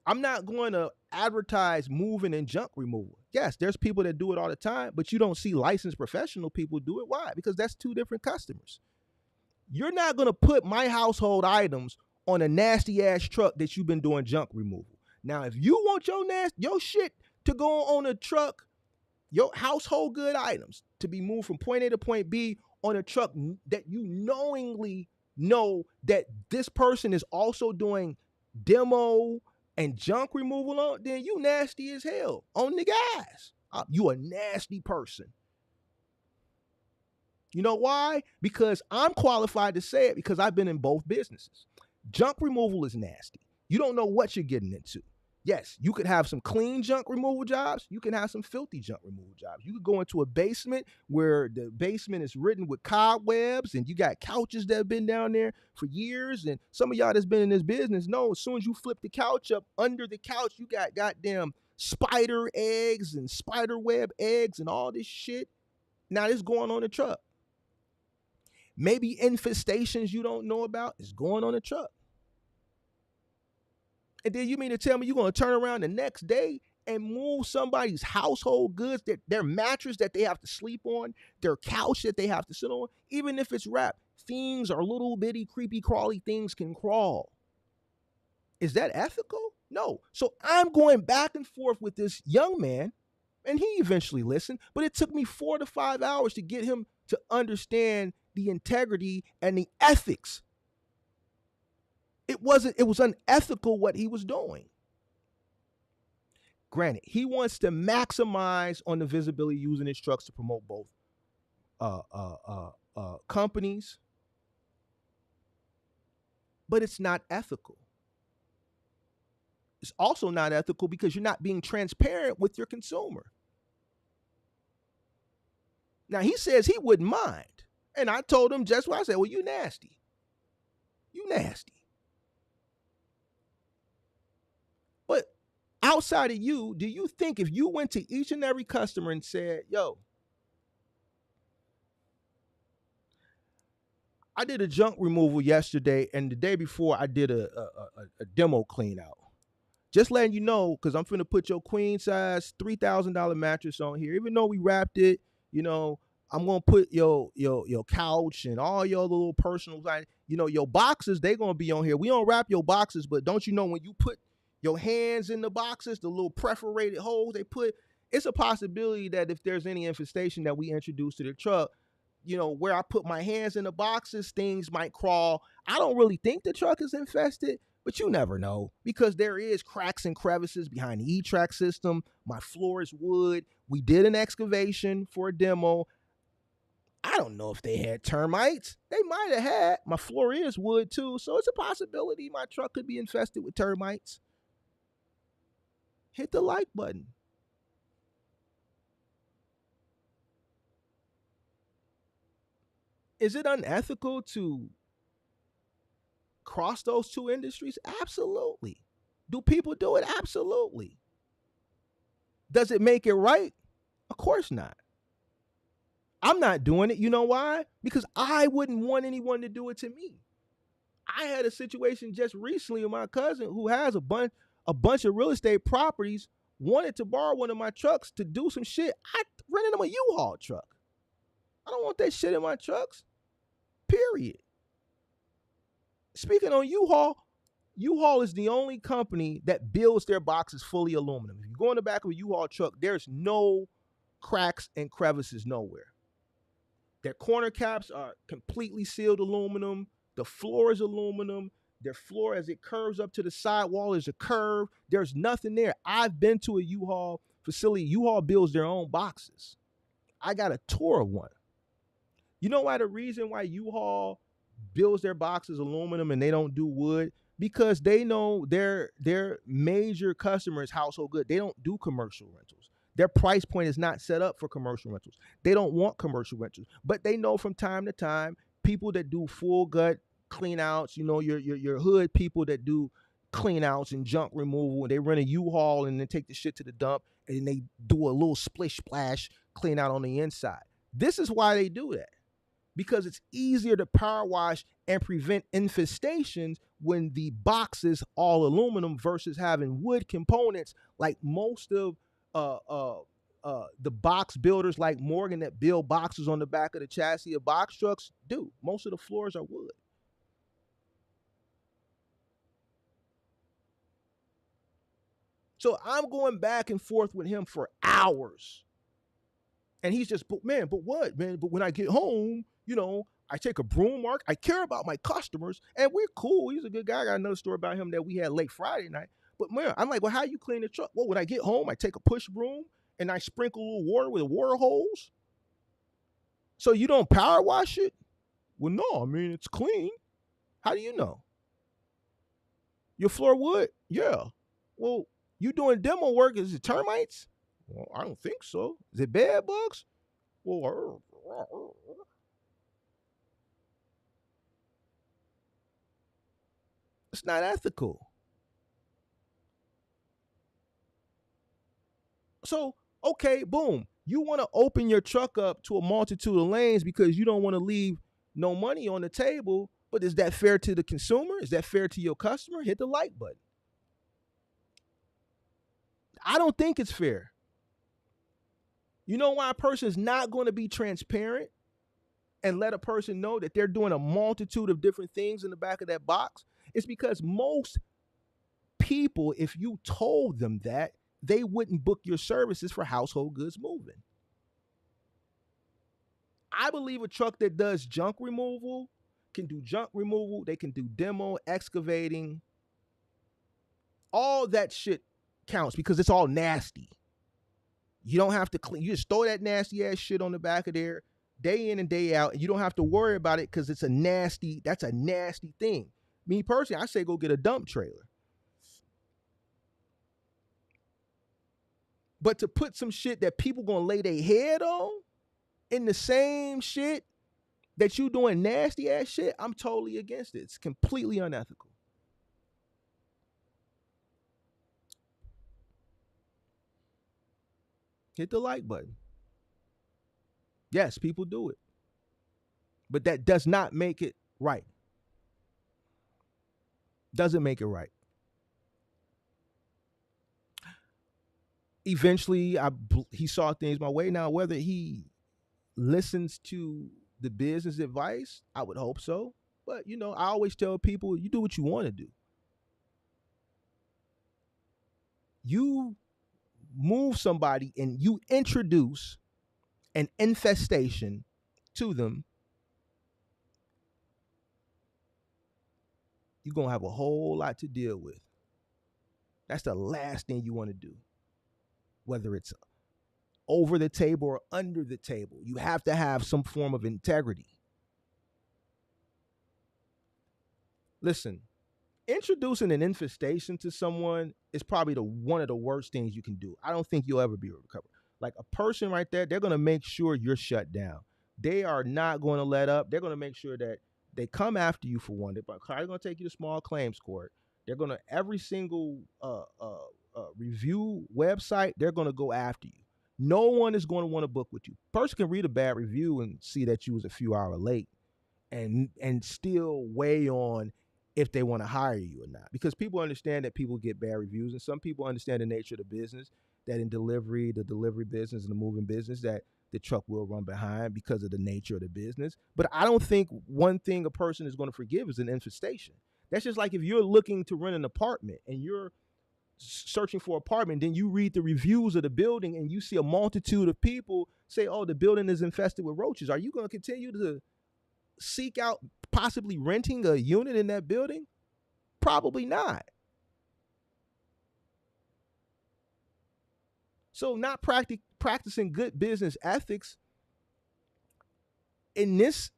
I'm not going to advertise moving and junk removal. Yes, there's people that do it all the time, but you don't see licensed professional people do it. Why? Because that's 2 different customers. You're not going to put my household items on a nasty ass truck that you've been doing junk removal. Now, if you want your shit to go on a truck, your household good items to be moved from point A to point B on a truck that you knowingly know that this person is also doing demo and junk removal on, then you nasty as hell on the gas. You a nasty person. You know why? Because I'm qualified to say it because I've been in both businesses. Junk removal is nasty. You don't know what you're getting into. Yes, you could have some clean junk removal jobs. You can have some filthy junk removal jobs. You could go into a basement where the basement is ridden with cobwebs and you got couches that have been down there for years. And some of y'all that's been in this business know as soon as you flip the couch up, under the couch, you got goddamn spider eggs and spider web eggs and all this shit. Now this going on the truck. Maybe infestations you don't know about is going on the truck. And then you mean to tell me you're going to turn around the next day and move somebody's household goods, their mattress that they have to sleep on, their couch that they have to sit on, even if it's wrapped, things or little bitty creepy crawly things can crawl. Is that ethical? No. So I'm going back and forth with this young man, and he eventually listened, but it took me 4 to 5 hours to get him to understand the integrity and the ethics. It was unethical what he was doing. Granted, he wants to maximize on the visibility using his trucks to promote both companies. but it's not ethical. It's also not ethical because you're not being transparent with your consumer. Now, he says he wouldn't mind. And I told him just what I said. Well, you nasty. You nasty. But outside of you, do you think if you went to each and every customer and said, yo, I did a junk removal yesterday, and the day before I did a demo clean out. Just letting you know, because I'm finna put your queen size $3,000 mattress on here. Even though we wrapped it, I'm gonna put your couch and all your little personal, your boxes. They gonna be on here. We don't wrap your boxes, but don't you know when you put your hands in the boxes, the little perforated holes they put, it's a possibility that if there's any infestation that we introduce to the truck, where I put my hands in the boxes, things might crawl. I don't really think the truck is infested. But you never know because there is cracks and crevices behind the E-Track system. My floor is wood. We did an excavation for a demo. I don't know if they had termites. They might have had. My floor is wood too, so it's a possibility my truck could be infested with termites. Hit the like button. Is it unethical to cross those two industries? Absolutely. Do people do it? Absolutely. Does it make it right? Of course not. I'm not doing it. You know why? Because I wouldn't want anyone to do it to me. I had a situation just recently with my cousin who has a bunch of real estate properties, wanted to borrow one of my trucks to do some shit. I rented him a U-Haul truck. I don't want that shit in my trucks. Period. Speaking on U-Haul is the only company that builds their boxes fully aluminum. If you go in the back of a U-Haul truck, there's no cracks and crevices nowhere. Their corner caps are completely sealed aluminum. The floor is aluminum. Their floor, as it curves up to the sidewall, is a curve. There's nothing there. I've been to a U-Haul facility. U-Haul builds their own boxes. I got a tour of one. You know why the reason why U-Haul builds their boxes aluminum and they don't do wood? Because they know their major customer is household good. They don't do commercial rentals. Their price point is not set up for commercial rentals. They don't want commercial rentals. But they know from time to time, people that do full gut clean outs, your hood people that do clean outs and junk removal, and they rent a U-Haul and then take the shit to the dump and they do a little splish splash clean out on the inside. This is why they do that. Because it's easier to power wash and prevent infestations when the box is all aluminum versus having wood components like most of the box builders like Morgan that build boxes on the back of the chassis of box trucks do. Most of the floors are wood. So I'm going back and forth with him for hours. And he's just, but what, man? But when I get home, I take a broom mark. I care about my customers, and we're cool. He's a good guy. I got another story about him that we had late Friday night. But man, I'm like, well, how you clean the truck? Well, when I get home, I take a push broom and I sprinkle a little water with water hose. So you don't power wash it? Well, no, I mean, it's clean. How do you know? Your floor wood? Yeah. Well, you doing demo work, is it termites? Well, I don't think so. Is it bed bugs? Well, it's not ethical. So, okay, boom. You want to open your truck up to a multitude of lanes because you don't want to leave no money on the table, but is that fair to the consumer? Is that fair to your customer? Hit the like button. I don't think it's fair. You know why a person is not going to be transparent and let a person know that they're doing a multitude of different things in the back of that box? It's because most people, if you told them that, they wouldn't book your services for household goods moving. I believe a truck that does junk removal can do junk removal. They can do demo, excavating. All that shit counts because it's all nasty. You don't have to clean. You just throw that nasty ass shit on the back of there day in and day out, and you don't have to worry about it because that's a nasty thing. Me personally, I say go get a dump trailer. But to put some shit that people gonna lay their head on in the same shit that you doing nasty ass shit, I'm totally against it. It's completely unethical. Hit the like button. Yes, people do it. But that does not make it right. Doesn't make it right. Eventually, he saw things my way. Now, whether he listens to the business advice, I would hope so. But I always tell people, you do what you want to do. You move somebody and you introduce an infestation to them, you're going to have a whole lot to deal with. That's the last thing you want to do. Whether it's over the table or under the table, you have to have some form of integrity. Listen, introducing an infestation to someone is probably one of the worst things you can do. I don't think you'll ever be recovered. Like a person right there, they're going to make sure you're shut down. They are not going to let up. They're going to make sure that they come after you for one. They're probably going to take you to small claims court. They're going to, every single review website, they're going to go after you. No one is going to want to book with you. Person can read a bad review and see that you was a few hours late and still weigh on if they want to hire you or not. Because people understand that people get bad reviews, and some people understand the nature of the business, that in delivery, the delivery business and the moving business, that the truck will run behind because of the nature of the business. But I don't think one thing a person is going to forgive is an infestation. That's just like if you're looking to rent an apartment and you're searching for an apartment, then you read the reviews of the building and you see a multitude of people say, oh, the building is infested with roaches. Are you going to continue to seek out possibly renting a unit in that building? Probably not. So not practicing good business ethics in this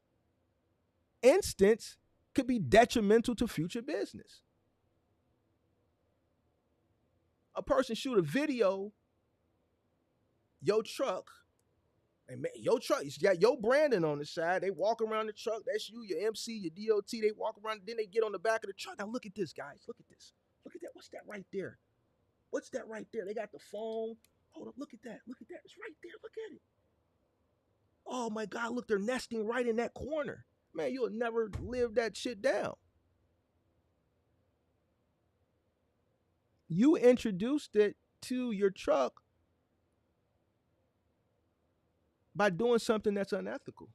instance could be detrimental to future business. A person shoot a video, your truck, and man, your truck, you got your branding on the side. They walk around the truck. That's you, your MC, your DOT. They walk around, then they get on the back of the truck. Now look at this, guys. Look at this. Look at that. What's that right there? What's that right there? They got the phone. Hold up. Look at that. Look at that. It's right there. Look at it. Oh my God. Look, they're nesting right in that corner. Man, you'll never live that shit down. You introduced it to your truck by doing something that's unethical.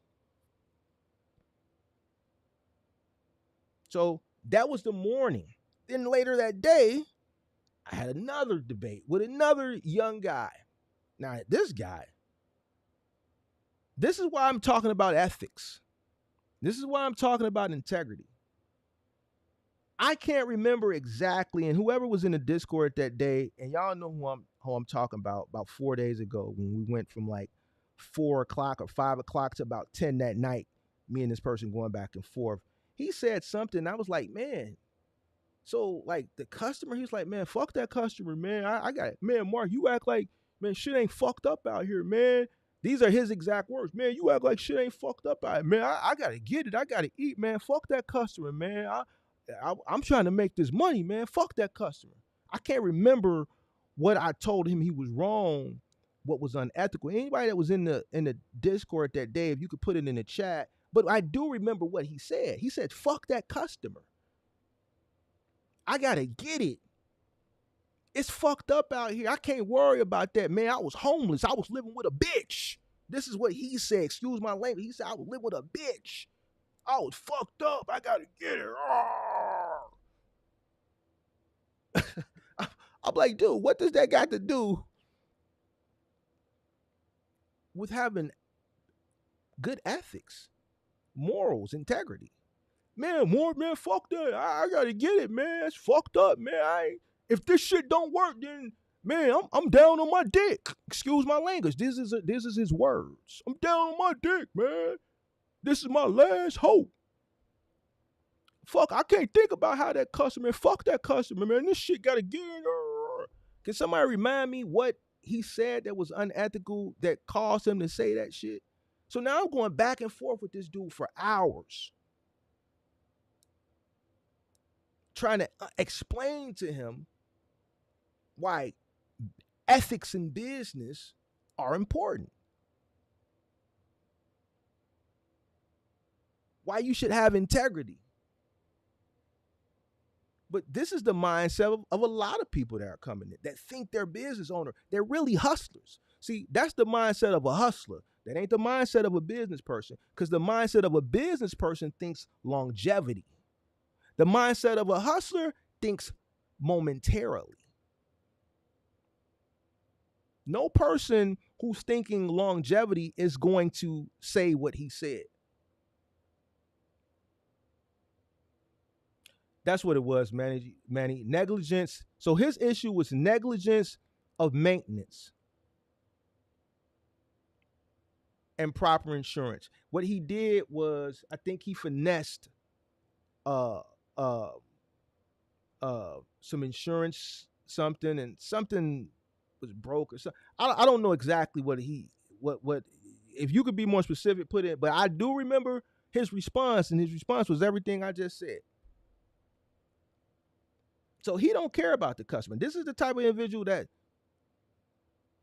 So that was the morning. Then later that day, I had another debate with another young guy. Now, this guy, this is why I'm talking about ethics. This is why I'm talking about integrity. I can't remember exactly, and whoever was in the Discord that day, and y'all know who I'm talking about 4 days ago when we went from like 4 o'clock or 5 o'clock to about 10 that night, me and this person going back and forth. He said something, I was like, man, so like the customer, he's like, man, fuck that customer, man. I got it. Man, Mark, you act like, man, shit ain't fucked up out here, man. These are his exact words. Man, you act like shit ain't fucked up out here. Man, I got to get it. I got to eat, man. Fuck that customer, man. I'm trying to make this money, man. Fuck that customer. I can't remember what I told him he was wrong, what was unethical. Anybody that was in the Discord that day, if you could put it in the chat. But I do remember what he said. He said, fuck that customer. I got to get it. It's fucked up out here. I can't worry about that, man. I was homeless. I was living with a bitch. This is what he said. Excuse my language. He said I was living with a bitch. I was fucked up. I got to get it. I'm like, dude, what does that got to do with having good ethics, morals, integrity? Man, fuck that. I got to get it, man. It's fucked up, man. If this shit don't work, then, man, I'm down on my dick. Excuse my language. This is his words. I'm down on my dick, man. This is my last hope. fuck, I can't think about how that customer, fuck that customer, man. This shit gotta get in. Can somebody remind me what he said that was unethical that caused him to say that shit? So now I'm going back and forth with this dude for hours, trying to explain to him why ethics in business are important. Why you should have integrity. But this is the mindset of a lot of people that are coming in that think they're business owner. They're really hustlers. See, that's the mindset of a hustler. That ain't the mindset of a business person, because the mindset of a business person thinks longevity. The mindset of a hustler thinks momentarily. No person who's thinking longevity is going to say what he said. That's what it was, Manny. Negligence. So his issue was negligence of maintenance and proper insurance. What he did was, I think he finessed uh uh some insurance something, and something was broke or something. I don't know exactly what if you could be more specific, put it, but I do remember his response, and his response was everything I just said. So he don't care about the customer. This is the type of individual that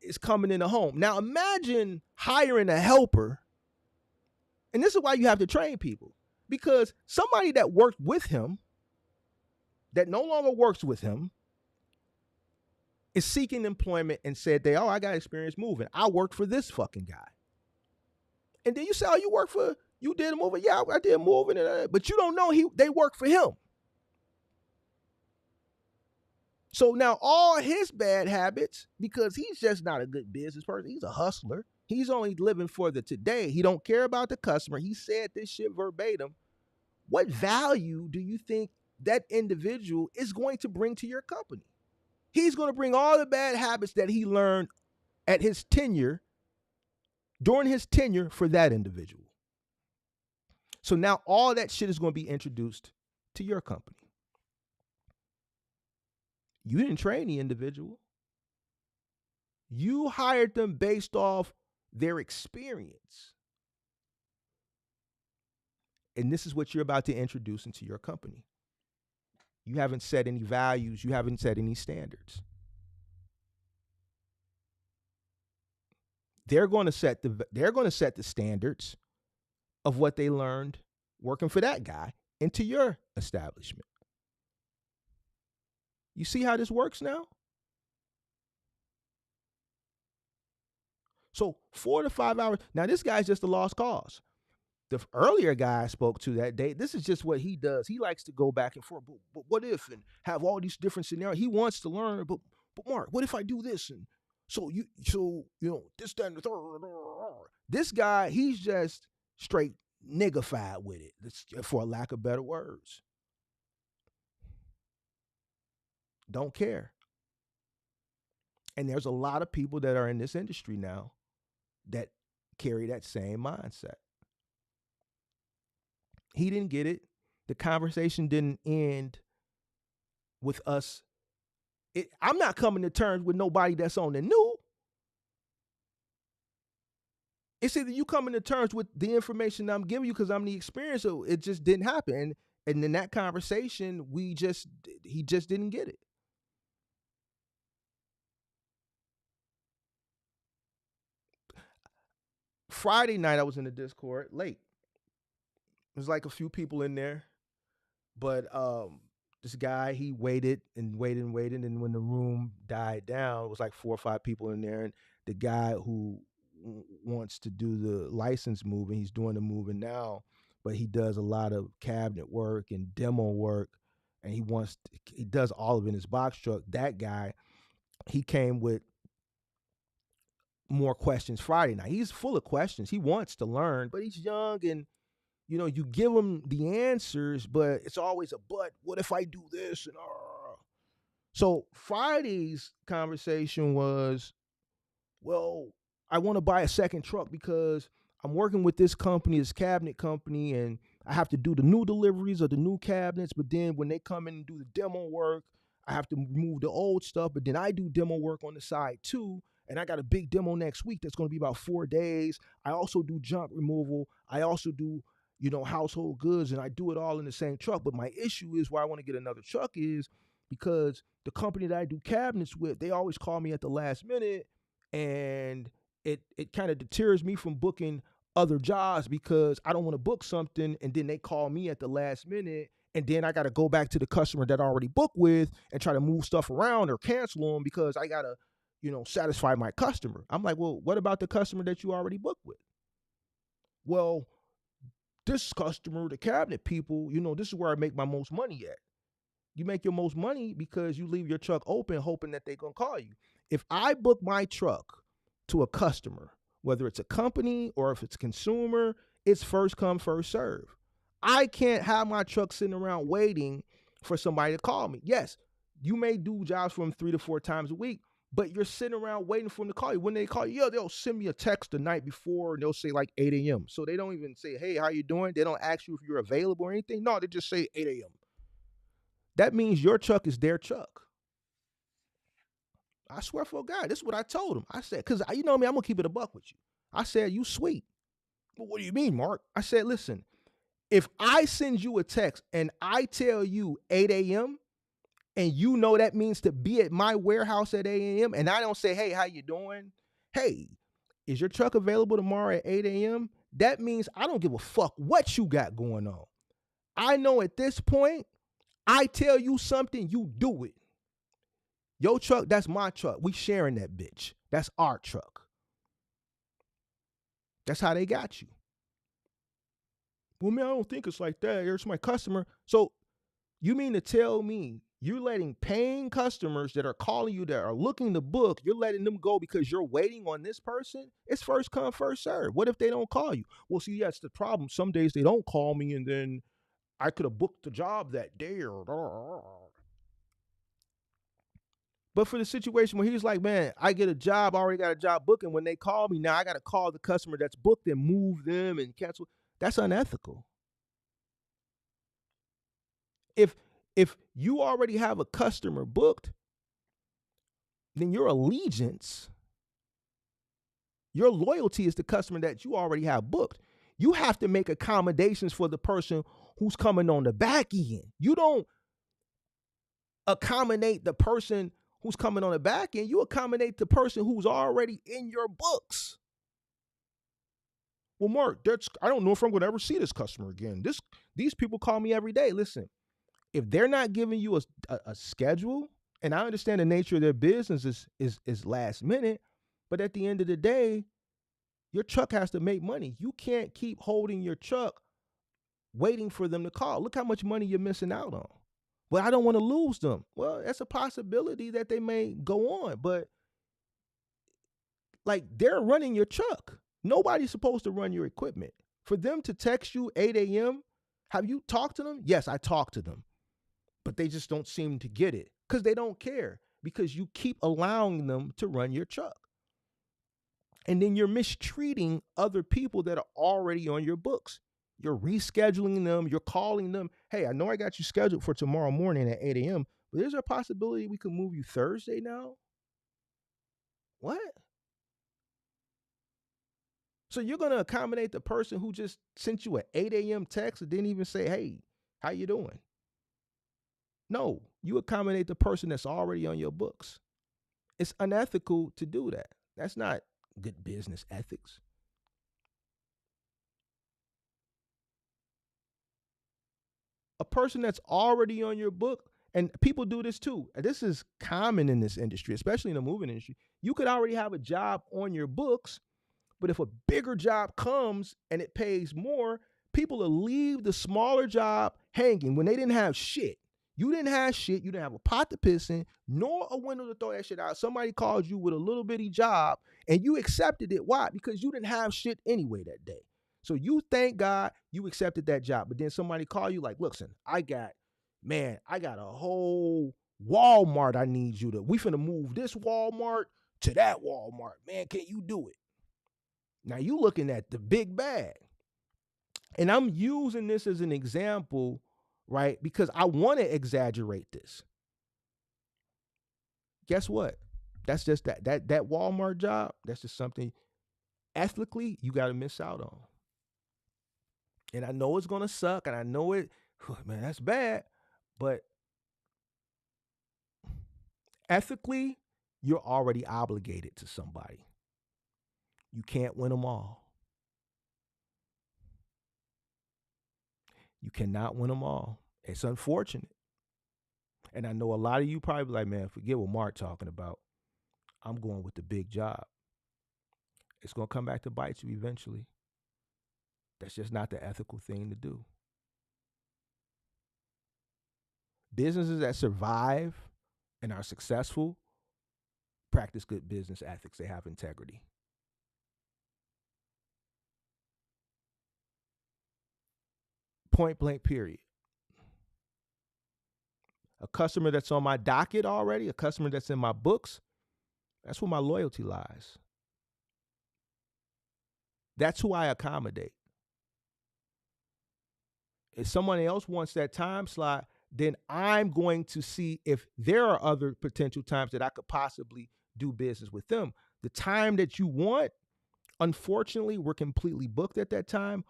is coming in the home. Now imagine hiring a helper, and this is why you have to train people, because somebody that worked with him, that no longer works with him, is seeking employment and said, I got experience moving. I worked for this fucking guy. And then you say, you did moving. Yeah, I did moving. But you don't know they work for him. So now all his bad habits, because he's just not a good business person, he's a hustler. He's only living for the today. He don't care about the customer. He said this shit verbatim. What value do you think that individual is going to bring to your company? He's going to bring all the bad habits that he learned at his tenure, during his tenure for that individual. So now all that shit is going to be introduced to your company. You didn't train the individual. You hired them based off their experience. And this is what you're about to introduce into your company. You haven't set any values. You haven't set any standards. They're going to set the standards of what they learned working for that guy into your establishment. You see how this works now? So 4 to 5 hours. Now this guy's just a lost cause. The earlier guy I spoke to that day, this is just what he does. He likes to go back and forth. But what if, and have all these different scenarios. He wants to learn, but Mark, what if I do this? And so this, that, and the third. This guy, he's just straight niggified with it, for a lack of better words. Don't care. And there's a lot of people that are in this industry now that carry that same mindset. He didn't get it. The conversation didn't end with us. I'm not coming to terms with nobody that's on the new. It's either you coming to terms with the information I'm giving you because I'm the experience, so it just didn't happen. And in that conversation, he just didn't get it. Friday night, I was in the Discord late. There's like a few people in there, but this guy, he waited and waited and waited, and when the room died down, it was like 4 or 5 people in there, and the guy who wants to do the license moving, he's doing the moving now, but he does a lot of cabinet work and demo work, and he does all of it in his box truck. That guy, he came with more questions Friday night. He's full of questions. He wants to learn, but he's young, and you give him the answers, but it's always a but. What if I do this? And so Friday's conversation was, well, I want to buy a second truck because I'm working with this company, this cabinet company, and I have to do the new deliveries of the new cabinets, but then when they come in and do the demo work, I have to remove the old stuff, but then I do demo work on the side too. And I got a big demo next week that's going to be about 4 days. I also do junk removal. I also do, household goods, and I do it all in the same truck. But my issue is why I want to get another truck is because the company that I do cabinets with, they always call me at the last minute, and it kind of deters me from booking other jobs because I don't want to book something and then they call me at the last minute, and then I got to go back to the customer that I already booked with and try to move stuff around or cancel them because I got to, satisfy my customer. I'm like, well, what about the customer that you already booked with? Well, this customer, the cabinet people, this is where I make my most money at. You make your most money because you leave your truck open hoping that they're going to call you. If I book my truck to a customer, whether it's a company or if it's a consumer, it's first come, first serve. I can't have my truck sitting around waiting for somebody to call me. Yes, you may do jobs for them 3 to 4 times a week, but you're sitting around waiting for them to call you. When they call you, they'll send me a text the night before and they'll say like 8 a.m. So they don't even say, hey, how you doing? They don't ask you if you're available or anything. No, they just say 8 a.m. That means your truck is their truck. I swear for God, this is what I told him. I said, because you know me, I'm going to keep it a buck with you. I said, you sweet. Well, what do you mean, Mark? I said, listen, if I send you a text and I tell you 8 a.m., and you know that means to be at my warehouse at 8 a.m., and I don't say, hey, how you doing? Hey, is your truck available tomorrow at 8 a.m.? That means I don't give a fuck what you got going on. I know at this point, I tell you something, you do it. Your truck, that's my truck. We sharing that bitch. That's our truck. That's how they got you. Well, man, I don't think it's like that. It's my customer. So you mean to tell me you're letting paying customers that are calling you, that are looking to book, you're letting them go because you're waiting on this person? It's first come, first serve. What if they don't call you? Well, see, that's the problem. Some days they don't call me, and then I could have booked the job that day. But for the situation where he's like, man, I get a job, I already got a job booking. When they call me, now I got to call the customer that's booked and move them and cancel. That's unethical. If you already have a customer booked, then your allegiance, your loyalty is the customer that you already have booked. You have to make accommodations for the person who's coming on the back end. You don't accommodate the person who's coming on the back end. You accommodate the person who's already in your books. Well, Mark, I don't know if I'm going to ever see this customer again. These people call me every day. Listen, if they're not giving you a schedule, and I understand the nature of their business is last minute, but at the end of the day, your truck has to make money. You can't keep holding your truck waiting for them to call. Look how much money you're missing out on. Well, I don't want to lose them. Well, that's a possibility that they may go on, but like, they're running your truck. Nobody's supposed to run your equipment. For them to text you 8 a.m., have you talked to them? Yes, I talked to them. But they just don't seem to get it because they don't care, because you keep allowing them to run your truck. And then you're mistreating other people that are already on your books. You're rescheduling them. You're calling them. Hey, I know I got you scheduled for tomorrow morning at 8 a.m., but there's a possibility we can move you Thursday now? What? So you're going to accommodate the person who just sent you an 8 a.m. text and didn't even say, hey, how you doing? No, you accommodate the person that's already on your books. It's unethical to do that. That's not good business ethics. A person that's already on your book, and people do this too. This is common in this industry, especially in the moving industry. You could already have a job on your books, but if a bigger job comes and it pays more, people will leave the smaller job hanging when they didn't have shit. You didn't have shit. You didn't have a pot to piss in, nor a window to throw that shit out. Somebody called you with a little bitty job and you accepted it. Why? Because you didn't have shit anyway that day. So you thank God you accepted that job. But then somebody called you like, listen, I got a whole Walmart I need you to. We finna move this Walmart to that Walmart. Man, can you do it? Now you looking at the big bag. And I'm using this as an example, right? Because I want to exaggerate this. Guess what? That's just that Walmart job. That's just something ethically you got to miss out on. And I know it's gonna suck, and I know it, man, that's bad. But ethically, you're already obligated to somebody. You can't win them all. You cannot win them all. It's unfortunate. And I know a lot of you probably be like, man, forget what Mark talking about. I'm going with the big job. It's going to come back to bite you eventually. That's just not the ethical thing to do. Businesses that survive and are successful practice good business ethics. They have integrity. Point blank, period. A customer that's on my docket already, a customer that's in my books, that's where my loyalty lies. That's who I accommodate. If someone else wants that time slot, then I'm going to see if there are other potential times that I could possibly do business with them. The time that you want, unfortunately, we're completely booked at that time.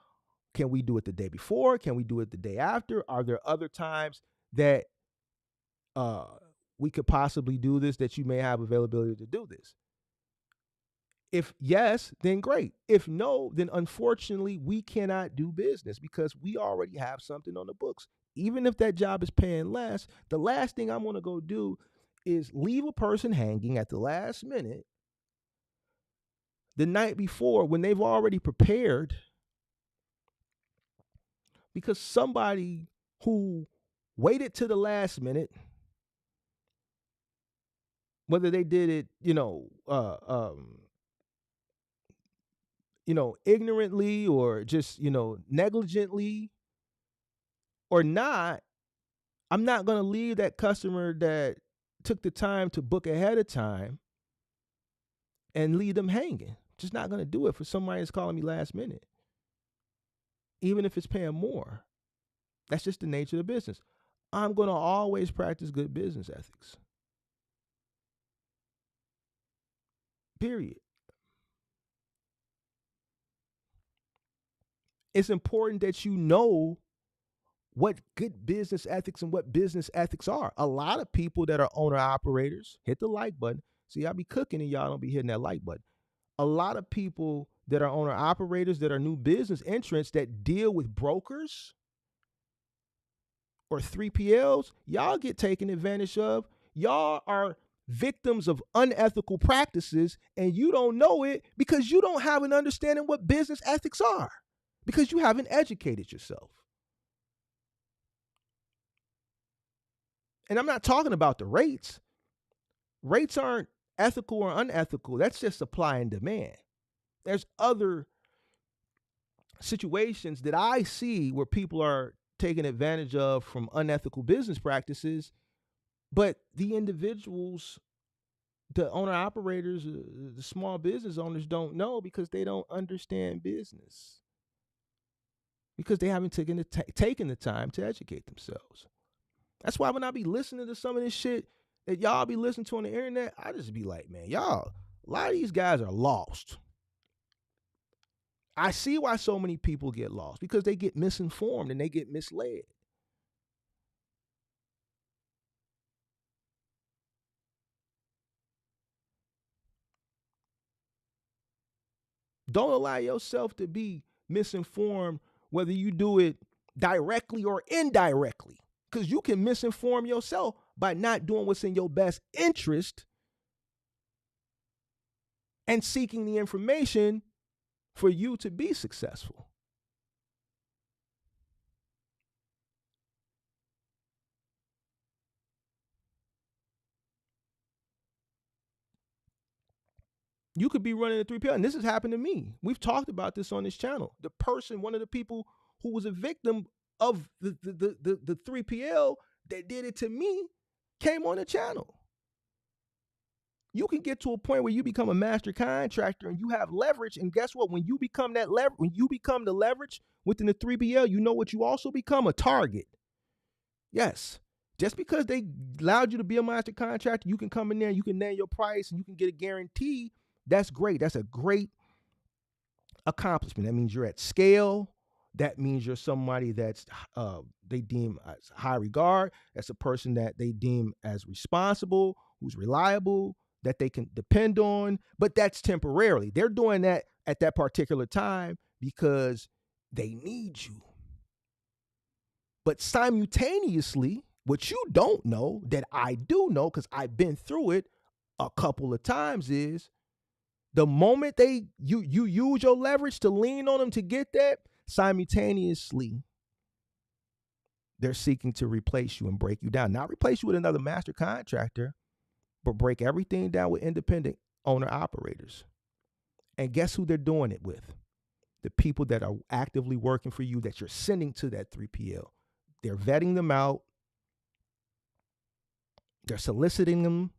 Can we do it the day before? Can we do it the day after? Are there other times that we could possibly do this, that you may have availability to do this? If yes, then great. If no, then unfortunately we cannot do business because we already have something on the books. Even if that job is paying less, the last thing I'm going to go do is leave a person hanging at the last minute the night before when they've already prepared, because somebody who waited to the last minute, whether they did it, ignorantly or just, negligently or not, I'm not going to leave that customer that took the time to book ahead of time and leave them hanging. Just not going to do it for somebody that's calling me last minute, even if it's paying more. That's just the nature of the business. I'm going to always practice good business ethics. Period. It's important that you know what good business ethics and what business ethics are. A lot of people that are owner operators, hit the like button. See, I be cooking and y'all don't be hitting that like button. A lot of people that are owner operators, that are new business entrants, that deal with brokers or 3PLs, y'all get taken advantage of. Y'all are victims of unethical practices, and you don't know it because you don't have an understanding what business ethics are, because you haven't educated yourself. And I'm not talking about the rates. Rates aren't ethical or unethical. That's just supply and demand. There's other situations that I see where people are taken advantage of from unethical business practices, but the individuals, the owner operators, the small business owners don't know because they don't understand business, because they haven't taken the time to educate themselves. That's why when I be listening to some of this shit that y'all be listening to on the internet, I just be like, man, y'all, a lot of these guys are lost. I see why so many people get lost, because they get misinformed and they get misled. Don't allow yourself to be misinformed, whether you do it directly or indirectly, because you can misinform yourself by not doing what's in your best interest and seeking the information for you to be successful. You could be running a 3PL, and this has happened to me. We've talked about this on this channel. The person, one of the people who was a victim of the 3PL that did it to me, came on the channel. You can get to a point where you become a master contractor and you have leverage. And guess what? When you become that leverage, when you become the leverage within the 3BL, you know what you also become? A target. Yes. Just because they allowed you to be a master contractor, you can come in there, you can name your price, and you can get a guarantee. That's great. That's a great accomplishment. That means you're at scale. That means you're somebody that's they deem as high regard. That's a person that they deem as responsible, who's reliable, that they can depend on. But that's temporarily. They're doing that at that particular time because they need you. But simultaneously, what you don't know that I do know, because I've been through it a couple of times, is the moment you use your leverage to lean on them to get that, simultaneously they're seeking to replace you and break you down. Not replace you with another master contractor, but break everything down with independent owner operators. And guess who they're doing it with? The people that are actively working for you that you're sending to that 3PL. They're vetting them out. They're soliciting them.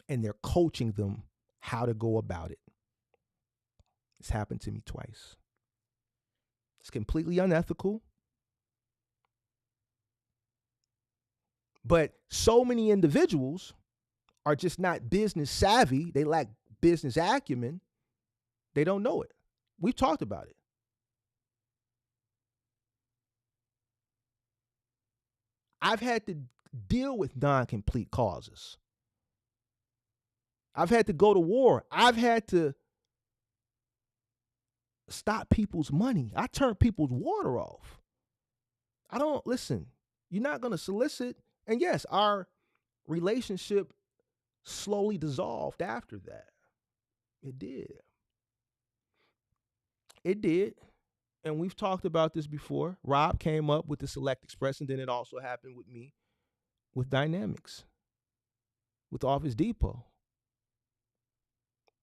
And they're coaching them how to go about it. It's happened to me twice. It's completely unethical. But so many individuals are just not business savvy. They lack business acumen. They don't know it. We've talked about it. I've had to deal with non-complete causes. I've had to go to war. I've had to stop people's money. I turn people's water off. I don't, listen, you're not going to solicit. And yes, our relationship slowly dissolved after that. It did. It did. And we've talked about this before. Rob came up with the Select Express, and then it also happened with me with Dynamics, with Office Depot.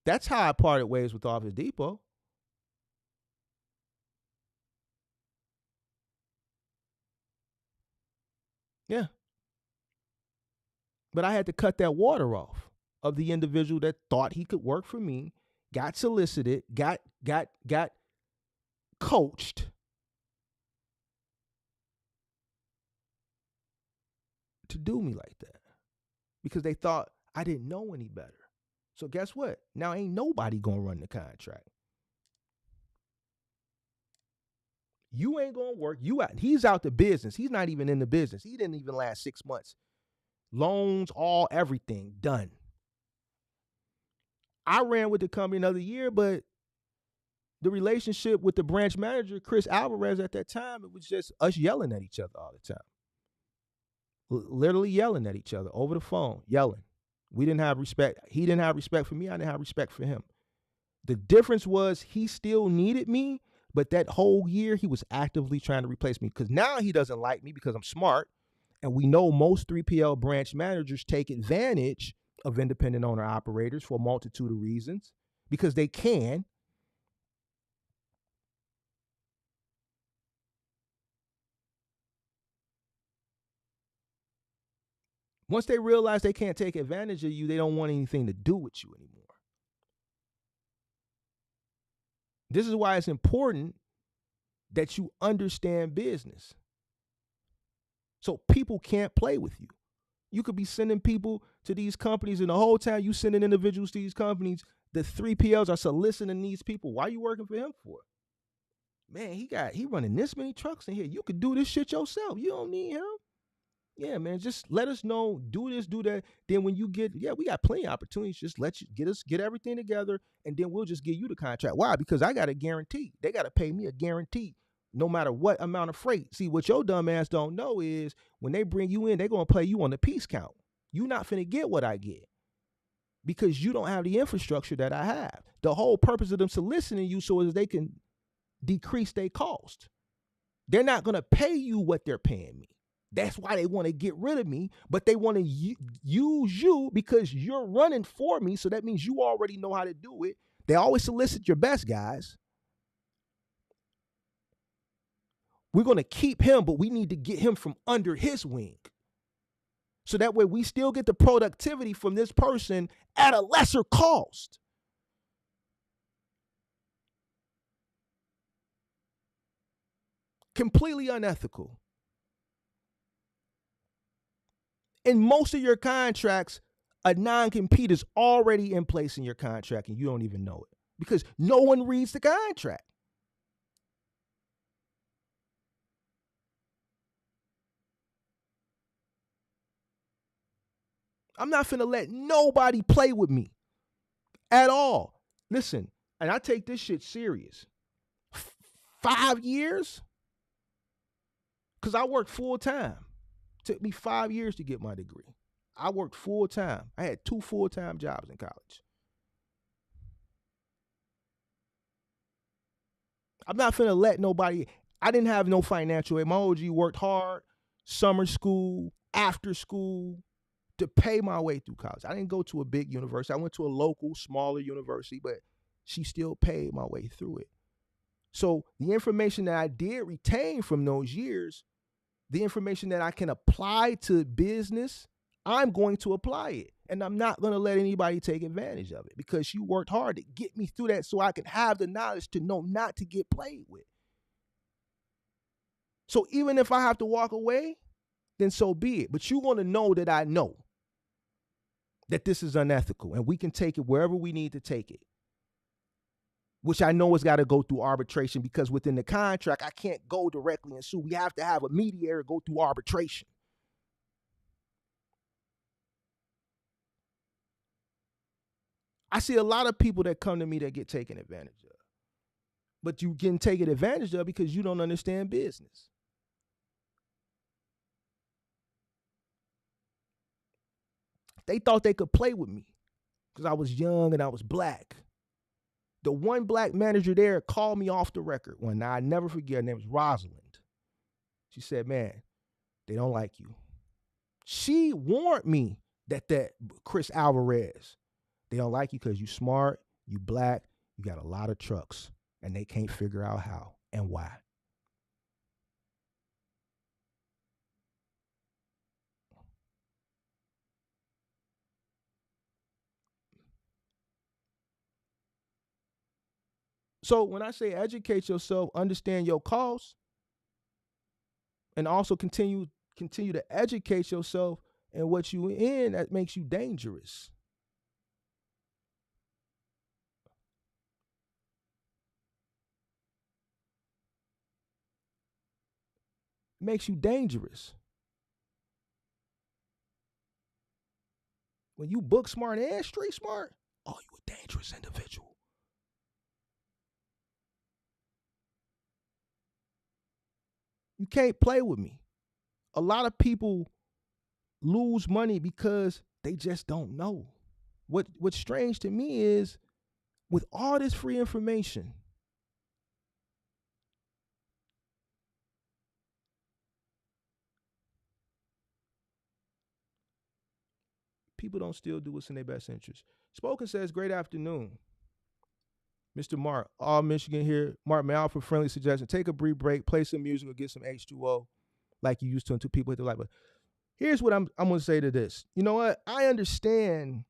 That's how I parted ways with Office Depot. Yeah. But I had to cut that water off of the individual that thought he could work for me, got solicited, got coached to do me like that because they thought I didn't know any better. So guess what? Now ain't nobody gonna run the contract. You ain't gonna work. He's out the business. He's not even in the business. He didn't even last 6 months. Loans, everything done. I ran with the company another year, but the relationship with the branch manager, Chris Alvarez, at that time, it was just us yelling at each other all the time. Literally yelling at each other over the phone, yelling. We didn't have respect. He didn't have respect for me. I didn't have respect for him. The difference was he still needed me, but that whole year he was actively trying to replace me because now he doesn't like me because I'm smart. And we know most 3PL branch managers take advantage of independent owner operators for a multitude of reasons because they can. Once they realize they can't take advantage of you, they don't want anything to do with you anymore. This is why it's important that you understand business. So people can't play with you. You could be sending people to these companies, and the whole time you sending individuals to these companies, the 3PLs are soliciting these people. Why are you working for him for? Man, he running this many trucks in here. You could do this shit yourself. You don't need him. Yeah, man, just let us know, do this, do that. Then when you we got plenty of opportunities. Just get everything together, and then we'll just give you the contract. Why? Because I got a guarantee. They got to pay me a guarantee no matter what amount of freight. See, what your dumb ass don't know is when they bring you in, they're going to play you on the piece count. You're not finna get what I get because you don't have the infrastructure that I have. The whole purpose of them soliciting you so is they can decrease their cost. They're not going to pay you what they're paying me. That's why they want to get rid of me, but they want to use you because you're running for me. So that means you already know how to do it. They always solicit your best guys. We're going to keep him, but we need to get him from under his wing. So that way we still get the productivity from this person at a lesser cost. Completely unethical. In most of your contracts, a non-compete is already in place in your contract and you don't even know it because no one reads the contract. I'm not finna let nobody play with me at all. Listen, and I take this shit serious. 5 years? Because I worked full time. Took me 5 years to get my degree. I worked full time. I had 2 full-time jobs in college. I'm not finna let nobody. I didn't have no financial aid. My OG worked hard, summer school, after school, to pay my way through college. I didn't go to a big university. I went to a local, smaller university, but she still paid my way through it. So the information that I did retain from those years, the information that I can apply to business, I'm going to apply it. And I'm not going to let anybody take advantage of it because you worked hard to get me through that so I can have the knowledge to know not to get played with. So even if I have to walk away, then so be it. But you want to know that I know that this is unethical and we can take it wherever we need to take it, which I know has got to go through arbitration because within the contract, I can't go directly and sue. We have to have a mediator go through arbitration. I see a lot of people that come to me that get taken advantage of. But you getting taken advantage of because you don't understand business. They thought they could play with me because I was young and I was black. The one black manager there called me off the record one night. I never forget. Her name was Rosalind. She said, man, they don't like you. She warned me that Chris Alvarez, they don't like you because you smart, you black, you got a lot of trucks, and they can't figure out how and why. So when I say educate yourself, understand your costs, and also continue to educate yourself in what you in that makes you dangerous. It makes you dangerous. When you book smart and street smart, oh, you a dangerous individual. You can't play with me. A lot of people lose money because they just don't know. What's strange to me is with all this free information, people don't still do what's in their best interest. Spoken says, great afternoon. Mr. Mark, all Michigan here. Mark, may I offer a friendly suggestion? Take a brief break, play some music, or get some H2O like you used to until people hit the light button. Here's what I'm going to say to this. You know what? I understand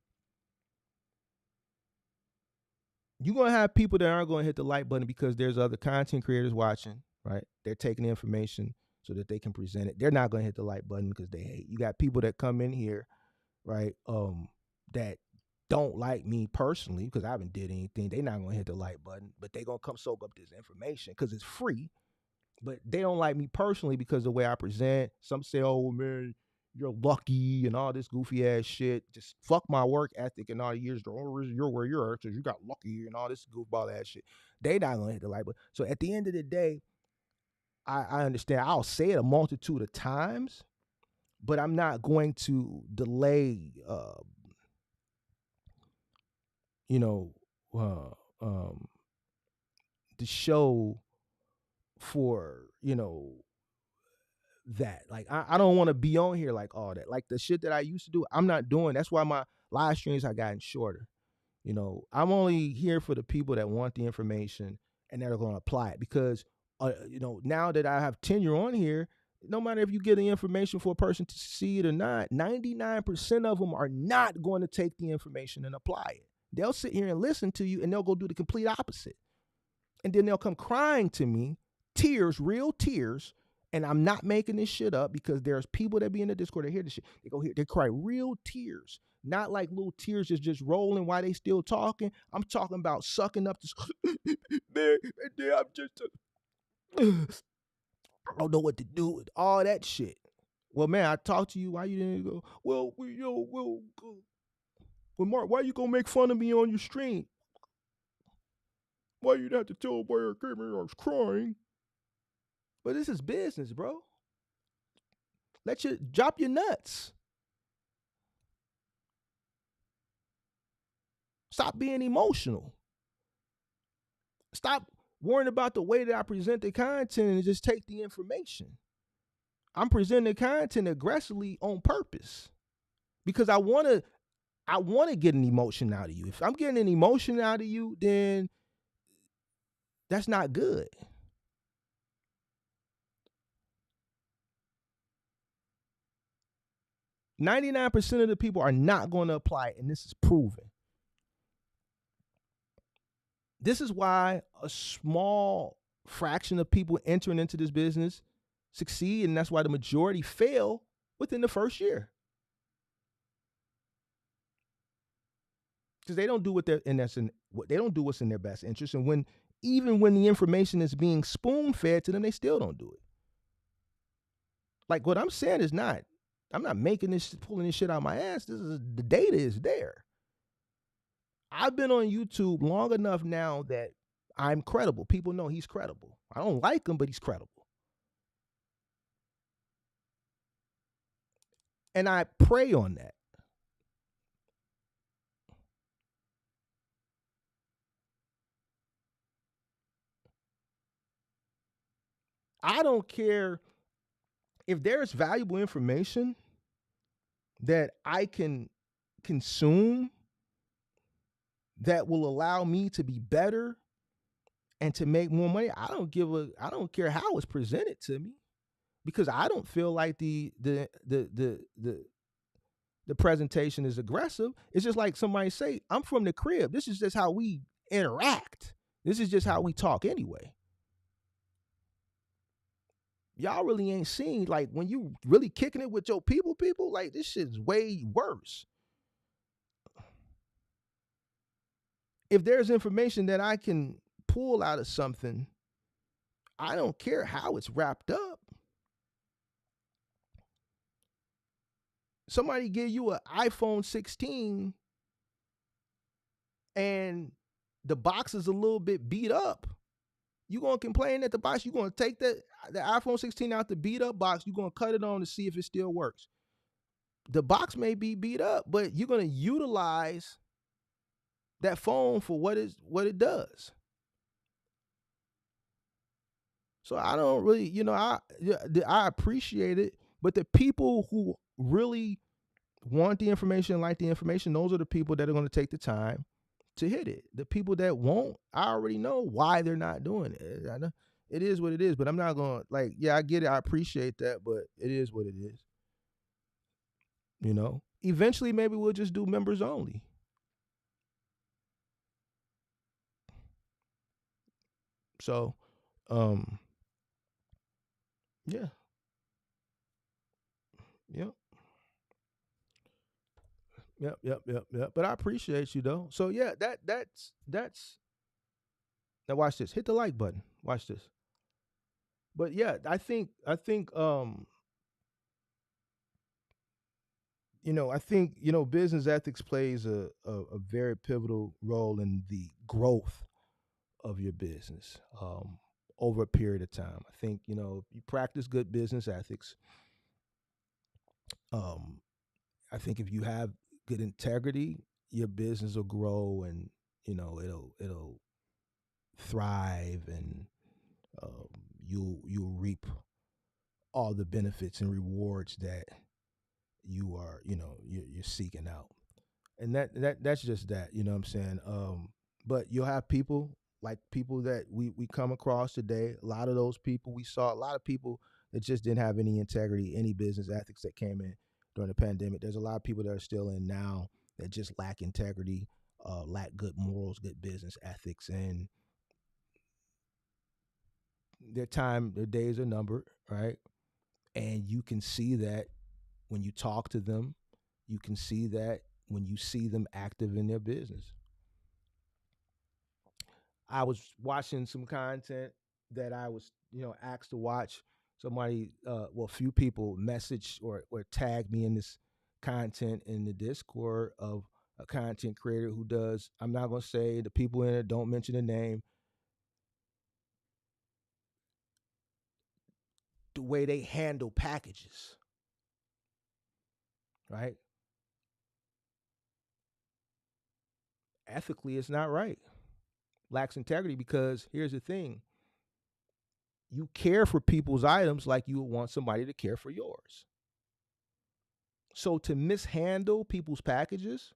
you're going to have people that aren't going to hit the like button because there's other content creators watching, right? They're taking the information so that they can present it. They're not going to hit the like button because they hate. You got people that come in here, right, that don't like me personally because I haven't did anything. They're not going to hit the like button, but they're going to come soak up this information because it's free. But they don't like me personally because of the way I present. Some say, oh, man, you're lucky and all this goofy ass shit. Just fuck my work ethic and all the years. You're where you're at because you got lucky and all this goofball ass shit. They not going to hit the like button. So at the end of the day, I understand. I'll say it a multitude of times, but I'm not going to delay, the show for, that. Like, I don't want to be on here like all that. Like the shit that I used to do, I'm not doing. That's why my live streams have gotten shorter. I'm only here for the people that want the information and that are going to apply it because, now that I have tenure on here, no matter if you get the information for a person to see it or not, 99% of them are not going to take the information and apply it. They'll sit here and listen to you, and they'll go do the complete opposite. And then they'll come crying to me, tears, real tears. And I'm not making this shit up, because there's people that be in the Discord that hear this shit. They go here, they cry real tears, not like little tears just rolling while they still talking. I'm talking about sucking up this. Man, I'm just, I don't know what to do with all that shit. Well, man, I talked to you. Why you didn't go? Well, Mark, why you gonna make fun of me on your stream? Why you'd have to tell where I came here? I was crying. But this is business, bro. Let you drop your nuts. Stop being emotional. Stop worrying about the way that I present the content and just take the information. I'm presenting the content aggressively on purpose, because I want to get an emotion out of you. If I'm getting an emotion out of you, then that's not good. %99 of the people are not going to apply it, and this is proven. This is why a small fraction of people entering into this business succeed, and that's why the majority fail within the first year. Because they don't do they don't do what's in their best interest, and even when the information is being spoon fed to them, they still don't do it. Like, what I'm saying is I'm not pulling this shit out of my ass. The data is there. I've been on YouTube long enough now that I'm credible. People know he's credible. I don't like him, but he's credible. And I prey on that. I don't care if there's valuable information that I can consume that will allow me to be better and to make more money. I don't care how it's presented to me, because I don't feel like the presentation is aggressive. It's just like somebody say, I'm from the crib. This is just how we interact. This is just how we talk anyway. Y'all really ain't seen, like, when you really kicking it with your people, like, this shit's way worse. If there's information that I can pull out of something, I don't care how it's wrapped up. Somebody give you an iPhone 16 and the box is a little bit beat up. You gonna complain that the box, you gonna take the iPhone 16 out the beat up box, you gonna cut it on to see if it still works. The box may be beat up, but you're gonna utilize that phone for what it does. So I don't really, I appreciate it, but the people who really want the information, like the information, those are the people that are going to take the time to hit it. The people that won't, I already know why they're not doing it. I know it is what it is, but I'm not going to, yeah, I get it. I appreciate that, but it is what it is. Eventually maybe we'll just do members only. So, yeah. Yep. But I appreciate you though. So yeah, that's now watch this. Hit the like button. Watch this. But yeah, I think business ethics plays a very pivotal role in the growth of your business over a period of time. I think, if you practice good business ethics, I think if you have good integrity, your business will grow, and it'll thrive, and you'll reap all the benefits and rewards that you are you're seeking out. And that's just that, you know what I'm saying? But you'll have people that we come across today. A lot of those people, we saw a lot of people that just didn't have any integrity, any business ethics that came in during the pandemic. There's a lot of people that are still in now that just lack integrity, lack good morals, good business ethics, and their days are numbered, right? And you can see that when you talk to them, you can see that when you see them active in their business. I was watching some content that I was, asked to watch. Somebody, a few people messaged or tagged me in this content in the Discord of a content creator who does. I'm not gonna say the people in it. Don't mention the name. The way they handle packages, right? Ethically, it's not right. Lacks integrity because here's the thing: you care for people's items like you would want somebody to care for yours. So to mishandle people's packages,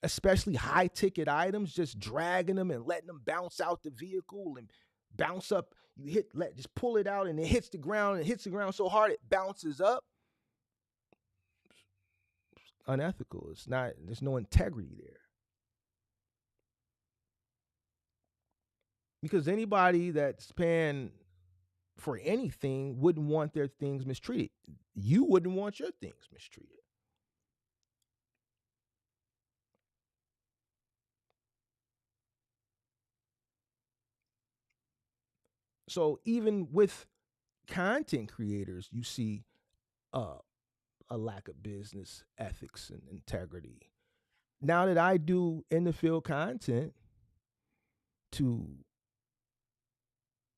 especially high ticket items, just dragging them and letting them bounce out the vehicle and bounce up, just pull it out and it hits the ground and hits the ground so hard it bounces up. Unethical. It's not, there's no integrity there. Because anybody that's paying for anything wouldn't want their things mistreated. You wouldn't want your things mistreated. So even with content creators, you see uh, a lack of business ethics and integrity. Now that I do in the field content to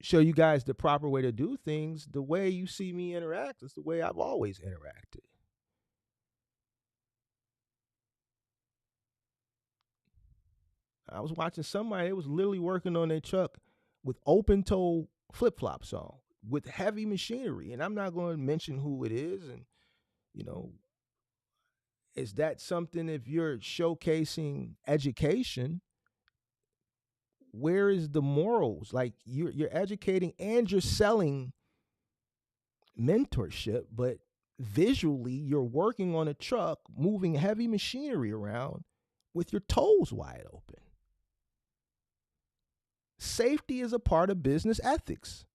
show you guys the proper way to do things, the way you see me interact is the way I've always interacted. I was watching somebody, it was literally working on their truck with open toe flip flops on with heavy machinery. And I'm not going to mention who it is. And, you know, is that something if you're showcasing education? Where is the morals? Like you're educating and you're selling mentorship, but visually you're working on a truck, moving heavy machinery around with your toes wide open. Safety is a part of business ethics.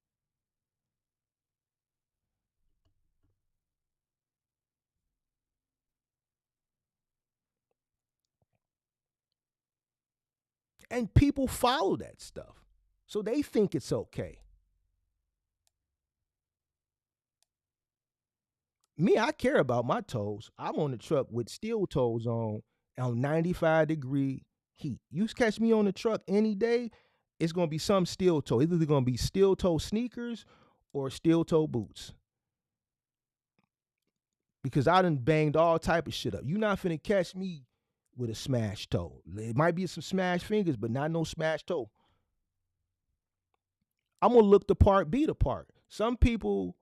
And people follow that stuff. So they think it's okay. Me, I care about my toes. I'm on the truck with steel toes on 95-degree heat. You catch me on the truck any day, it's gonna be some steel toe. It's either gonna be steel toe sneakers or steel toe boots. Because I done banged all type of shit up. You not finna catch me with a smashed toe. It might be some smashed fingers, but not no smashed toe. I'm gonna look the part, be the part. Some people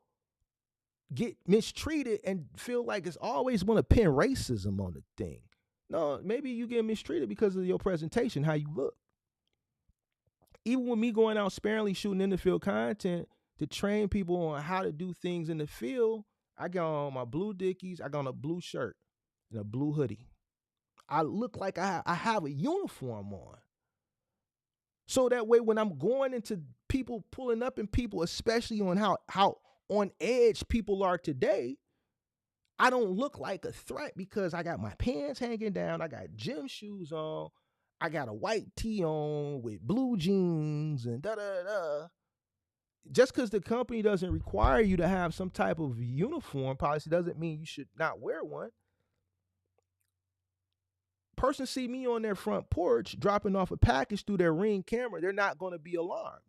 get mistreated and feel like it's always want to pin racism on the thing. No, maybe you get mistreated because of your presentation, how you look. Even with me going out sparingly shooting in the field content to train people on how to do things in the field, I got on my blue Dickies, I got on a blue shirt and a blue hoodie. I look like I have a uniform on. So that way when I'm going into people pulling up in people, especially on how on edge people are today, I don't look like a threat because I got my pants hanging down, I got gym shoes on, I got a white tee on with blue jeans and da da da. Just because the company doesn't require you to have some type of uniform policy doesn't mean you should not wear one. Person see me on their front porch dropping off a package through their Ring camera, they're not going to be alarmed.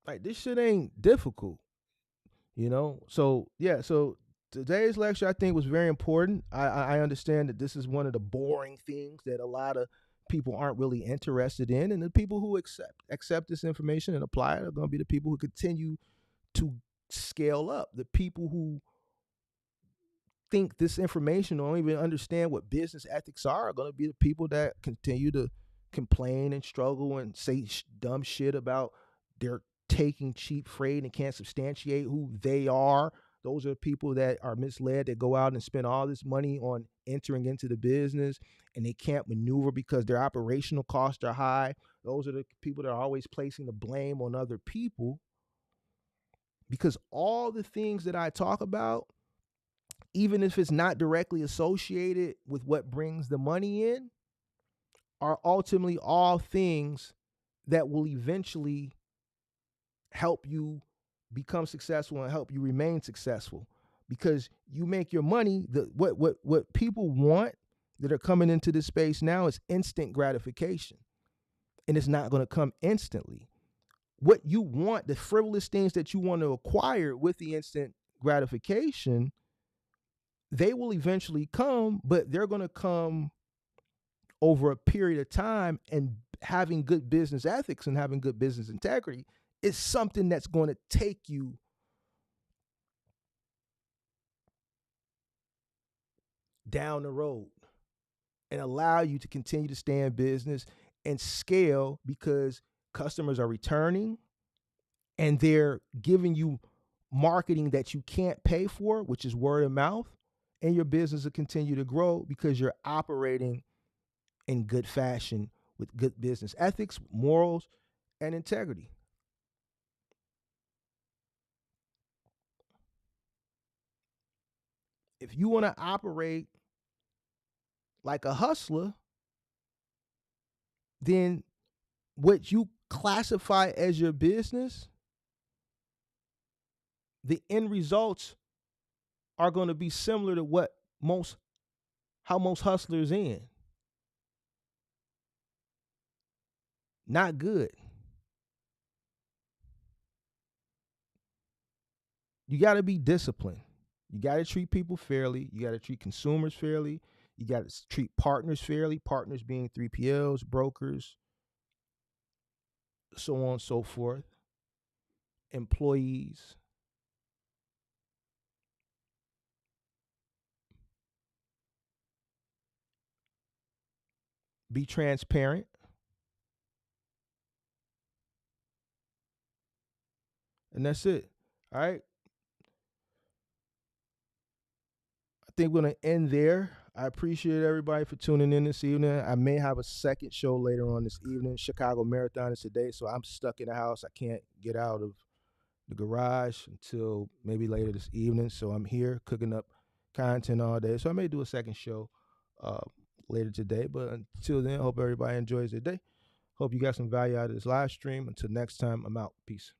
Like this shit ain't difficult, you know. So yeah, so today's lecture I think was very important. I understand that this is one of the boring things that a lot of people aren't really interested in, and the people who accept this information and apply it are going to be the people who continue to scale up. The people who think this information don't even understand what business ethics are going to be the people that continue to complain and struggle and say dumb shit about they're taking cheap freight and can't substantiate who they are. Those are people that are misled, that go out and spend all this money on entering into the business and they can't maneuver because their operational costs are high. Those are the people that are always placing the blame on other people, because all the things that I talk about, even if it's not directly associated with what brings the money in, are ultimately all things that will eventually help you become successful and help you remain successful. Because you make your money, what people want that are coming into this space now is instant gratification. And it's not going to come instantly. What you want, the frivolous things that you want to acquire with the instant gratification, they will eventually come, but they're going to come over a period of time. And having good business ethics and having good business integrity is something that's going to take you down the road and allow you to continue to stay in business and scale, because customers are returning and they're giving you marketing that you can't pay for, which is word of mouth, and your business will continue to grow because you're operating in good fashion with good business ethics, morals, and integrity. If you want to operate like a hustler, then what you classify as your business, the end results are going to be similar to how most hustlers end. Not good. You got to be disciplined. You got to treat people fairly. You got to treat consumers fairly. You got to treat partners fairly. Partners being 3PLs, brokers, so on and so forth. Employees. Be transparent. And that's it. All right. I think we're going to end there. I appreciate everybody for tuning in this evening. I may have a second show later on this evening. Chicago Marathon is today, so I'm stuck in the house. I can't get out of the garage until maybe later this evening. So I'm here cooking up content all day. So I may do a second show later today. But until then, I hope everybody enjoys their day. Hope you got some value out of this live stream. Until next time, I'm out. Peace.